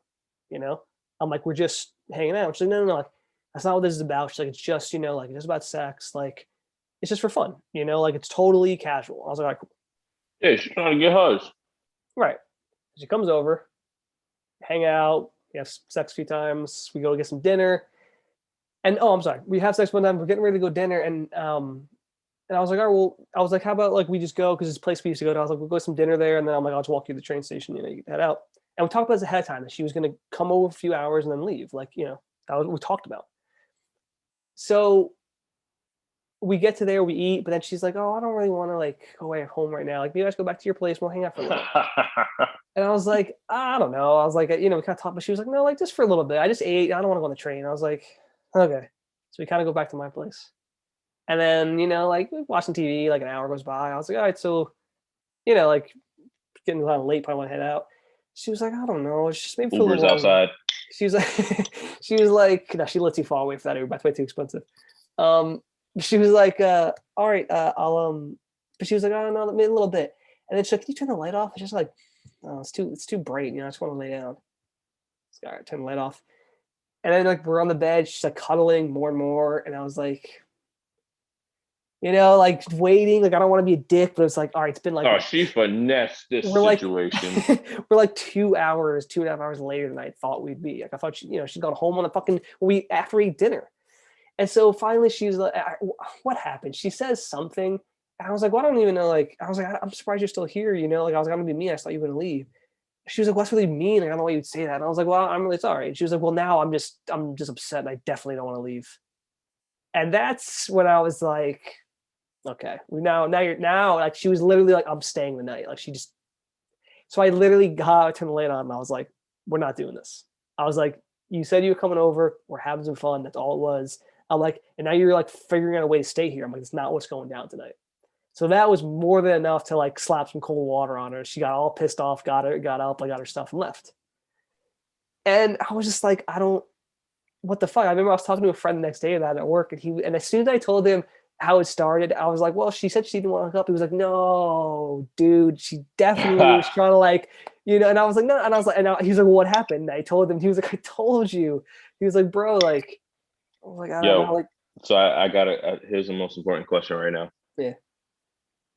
I'm like, we're just hanging out. She's like, no, like, that's not what this is about. She's like, it's just, like it's just about sex, like it's just for fun, like it's totally casual. I was like, all right, cool. Yeah, she's trying to get hers. Right. She comes over, hang out, we have sex a few times, we go get some dinner. And I'm sorry, we have sex one time, we're getting ready to go dinner, and I was like, all right, well, I was like, how about like we just go, because this place we used to go to, I was like, we'll go to some dinner there, and then I'm like, I'll just walk you to the train station, you head out. And we talked about this ahead of time, that she was going to come over a few hours and then leave. Like, that was what we talked about. So we get to there, we eat, but then she's like, oh, I don't really want to like go away home right now. Like, maybe I just go back to your place, we'll hang out for a little bit. And I was like, I don't know. I was like, we kind of talked, but she was like, no, like just for a little bit. I just ate. I don't want to go on the train. I was like, okay. So we kind of go back to my place. And then, like watching TV, like an hour goes by. I was like, all right, so, like getting kind of late, probably want to head out. She was like, I don't know. It's just maybe for a little longer. Outside. She was like, no, she lived too far away for that. Uber. That's way too expensive. She was like, all right, I'll, but she was like, I don't know, maybe a little bit. And then she's like, can you turn the light off? It's just like, oh, it's too bright. I just want to lay down. All right, turn the light off. And then like we're on the bed, she's like cuddling more and more. And I was like, like waiting, like I don't want to be a dick, but it's like, all right, it's been like, oh, she finessed this situation. We're like 2.5 hours later than I thought we'd be. Like I thought she'd gone home on after we ate dinner. And so finally she's like, what happened? She says something. And I was like, well, I don't even know. Like, I was like, I'm surprised you're still here. Like, I was going to be mean. I thought you were going to leave. She was like, what's really mean? Like, I don't know why you'd say that. And I was like, well, I'm really sorry. And she was like, well, now I'm just upset, and I definitely don't want to leave. And that's when I was like, okay, now like she was literally like, I'm staying the night. Like so I literally turned the light on, and I was like, we're not doing this. I was like, you said you were coming over, we're having some fun. That's all it was. I'm like, and now you're like figuring out a way to stay here. I'm like, it's not what's going down tonight. So that was more than enough to like slap some cold water on her. She got all pissed off, got up, I got her stuff and left. And I was just like, what the fuck? I remember I was talking to a friend the next day about it at work, and as soon as I told him how it started, I was like, well, she said she didn't want to hook up. He was like, no, dude, she definitely was trying to like And I was like, no, and I was like, he was like, well, what happened? And I told him. He was like, I told you. He was like, bro, like, I was like, I don't know, Yo, like, so I got it. Here's the most important question right now. yeah,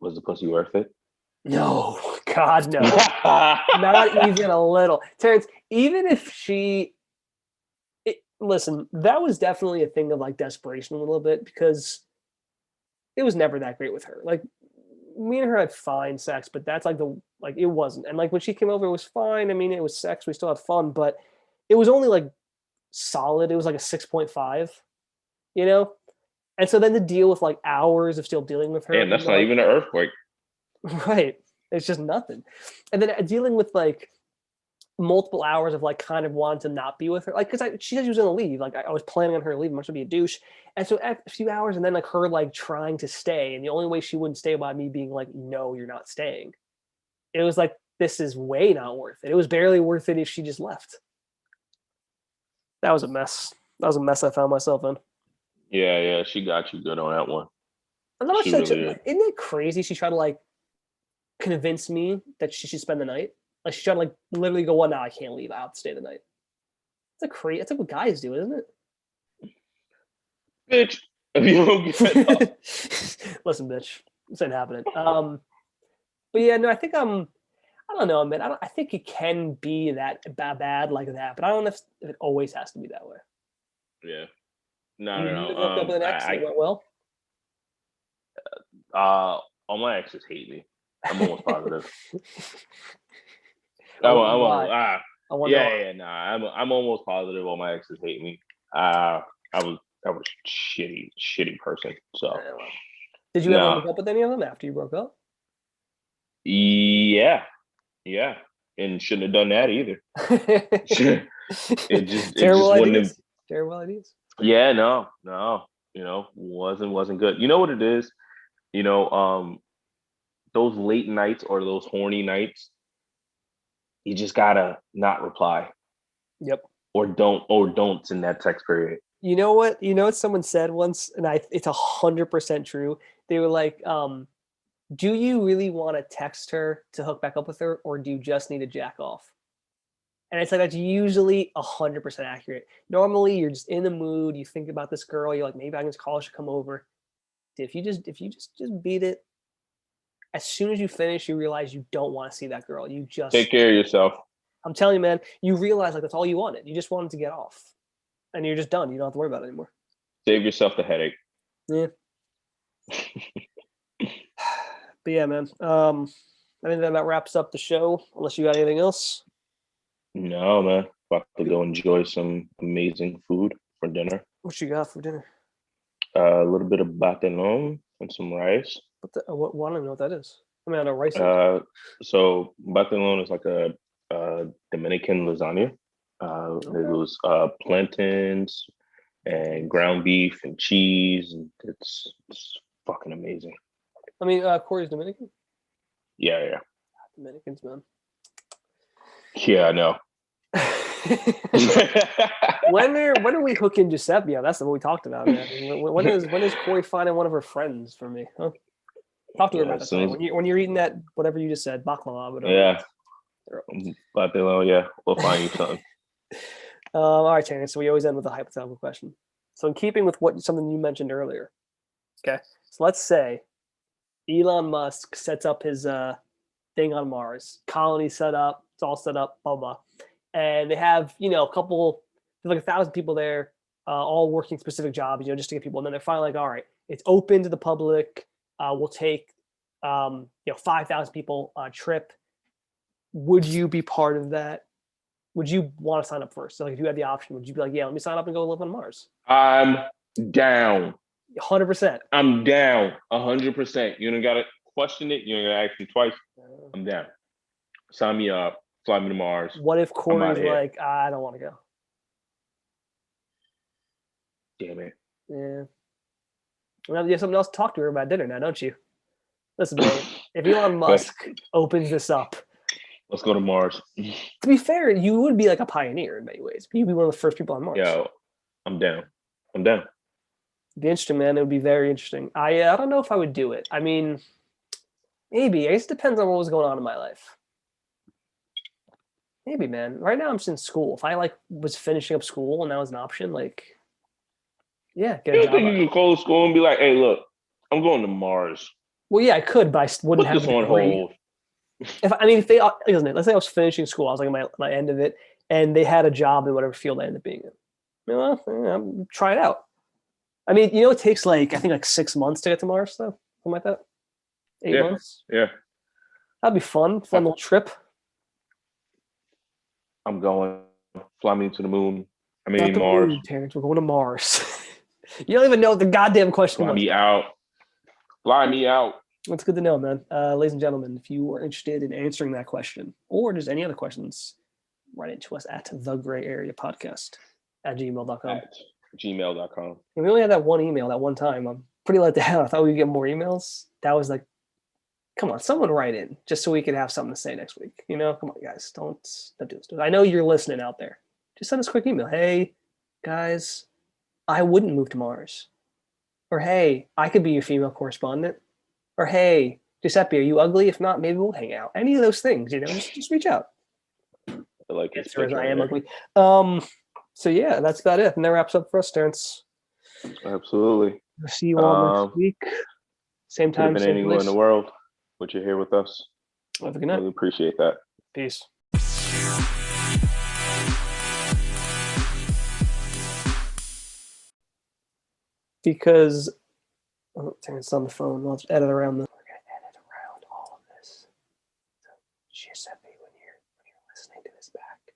Was the pussy worth it? no, God, no, not even a little, Terrance. Even if listen, that was definitely a thing of like desperation a little bit because it was never that great with her. Like me and her had fine sex, but that's like it wasn't. And like when she came over, it was fine. I mean, it was sex. We still had fun, but it was only like solid. It was like a 6.5, you know? And so then to deal with like hours of still dealing with her, Damn, that's not like, even an earthquake. right. It's just nothing. And then dealing with like multiple hours of like kind of wanting to not be with her, like because she said she was gonna leave. Like I was planning on her leaving. I'm just gonna be a douche. And so a few hours, and then like her like trying to stay, and the only way she wouldn't stay by me being like, no, you're not staying. It was like this is way not worth it. It was barely worth it if she just left. That was a mess. That was a mess I found myself in. Yeah, she got you good on that one. And then She she, like, really did. isn't it crazy? She tried to like convince me that she should spend the night. Like she tried to like literally go, well, no, I can't leave. I have to stay the night. It's a crazy. It's like what guys do, isn't it? Bitch, if you don't get up. Listen, bitch, this ain't happening. But yeah, no, I think I don't know, man. I think it can be that bad like that, but I don't know if it always has to be that way. Yeah. No, You, no, you no. hooked up with an ex and it went well. All my exes hate me. I'm almost positive. I wonder why. I wonder why. Yeah. Nah, I'm almost positive all my exes hate me. I was a shitty person. So Well. Did you ever no. hook up with any of them after you broke up? Yeah, and shouldn't have done that either. It Terrible just wouldn't have. ideas. Terrible ideas. Yeah, no. Wasn't good. You know what it is? You know, those late nights or those horny nights, you just gotta not reply Yep. or don't in that text period. You know what? You know what someone said once, and it's 100% true. They were like, "Do you really want to text her to hook back up with her, or do you just need to jack off?" And it's like that's usually 100% accurate. Normally, you're just in the mood. You think about this girl. You're like, maybe I can just call her. She'll come over. If you just beat it, as soon as you finish, you realize you don't want to see that girl. You Take just, care of yourself. I'm telling you, man, you realize like that's all you wanted. You just wanted to get off, and you're just done. You don't have to worry about it anymore. Save yourself the headache. Yeah. But yeah, man. I think that about wraps up the show. Unless you got anything else. No, man. About to go enjoy some amazing food for dinner. What you got for dinner? A little bit of batelon and some rice. What I don't know what that is. I mean, I know rice. So batelon is like a Dominican lasagna. Okay. It was plantains and ground beef and cheese, and it's fucking amazing. I mean, Corey's Dominican. Yeah. Dominicans, man. Yeah, I know. when are we hooking Giuseppe? Yeah, that's what we talked about, man. When is Corey finding one of her friends for me? Huh? Talk to her about that tonight. When you're eating that whatever you just said, baklava. Whatever. Yeah. Batelon, yeah. We'll find you something. All right, Terrance. So we always end with a hypothetical question. So in keeping with something you mentioned earlier, okay. So let's say Elon Musk sets up his thing on Mars, colony set up, it's all set up, blah blah, and they have a couple, there's like 1,000 people there, all working specific jobs, just to get people. And then they're finally like, all right, it's open to the public. We'll take 5,000 people on a trip. Would you be part of that? Would you want to sign up first? So like if you had the option, would you be like, yeah, let me sign up and go live on Mars? I'm down. 100%. I'm down 100%. You don't gotta question it. You don't gotta ask me twice. I'm down. Sign me up. Fly me to Mars. What if Corey's like, I don't want to go? Damn it. Yeah. Well, you have something else to talk to her about dinner now, don't you? Listen, man, if Elon Musk opens this up, let's go to Mars. To be fair, you would be like a pioneer in many ways. You'd be one of the first people on Mars. Yo, I'm down. It'd be interesting, man. It would be very interesting. I don't know if I would do it. I mean, maybe. It just depends on what was going on in my life. Maybe, man. Right now I'm just in school. If I like was finishing up school and that was an option, like, yeah, get You a don't job. think you can call the school and be like, "Hey, look, I'm going to Mars. Well, yeah, I could, but I wouldn't Put have this a on degree. hold." If they, listen, let's say I was finishing school, I was like my end of it, and they had a job in whatever field I ended up being in. Well, try it out. I mean, it takes like I think like 6 months to get to Mars, though, something like that. 8 months. Yeah. That'd be fun little trip. I'm going. Fly me to the moon. I Not mean the Mars. moon, Terrance. We're going to Mars. You don't even know what the goddamn question Fly was. me out. Fly me out. That's good to know, man. Ladies and gentlemen, if you are interested in answering that question or just any other questions, write it to us at thegrayareapodcast@gmail.com. At gmail.com. And we only had that one email that one time. I'm pretty let down. I thought we'd get more emails. That was like, come on, someone write in just so we could have something to say next week. Come on, guys, don't do this. I know you're listening out there. Just send us a quick email. Hey, guys, I wouldn't move to Mars. Or hey, I could be your female correspondent. Or hey, Giuseppe, are you ugly? If not, maybe we'll hang out. Any of those things, just reach out. I like this Answer is picture I am here. ugly. So yeah, that's about it. And that wraps up for us, Terrance. Absolutely. We'll see you all next week. Same time, been same anywhere place. in the world, but you're here with us. Have a good night. Really appreciate that. Peace. Because Terrance on the phone. Let's edit around the. We're gonna edit around all of this. So Giuseppe, when you're listening to this back,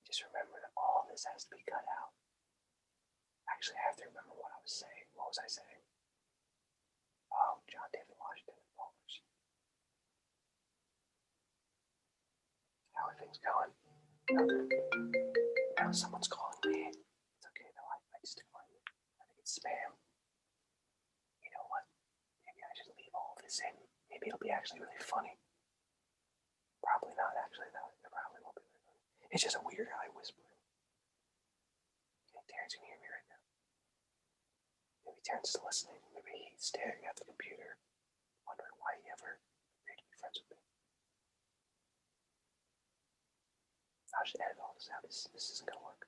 just remember that all this has to be cut out. Actually, I have to remember what I was saying. What was I saying? Oh, John David Washington and Bowlers. How are things going? Now someone's calling me. It's okay though. I just declined it. I think it's spam. You know what? Maybe I should leave all this in. Maybe it'll be actually really funny. Probably not actually though. It probably won't be really funny. It's just a weird guy whispering. Terrance can hear me right now. Maybe Terrance is listening. Maybe he's staring at the computer, wondering why he ever agreed to be friends with me. I'll just edit all this out. This isn't gonna work.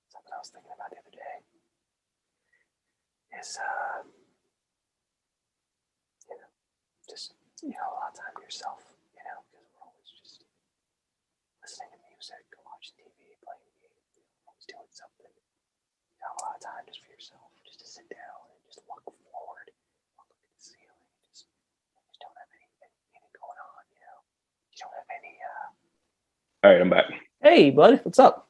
Something I was thinking about the other day is, just, a lot of time to yourself, because we're always just listening to music, watching TV, playing games, always doing something. You got a lot of time just for yourself, just to sit down and just look forward, look at the ceiling, just don't have anything going on, You don't have any, All right, I'm back. Hey, bud, what's up?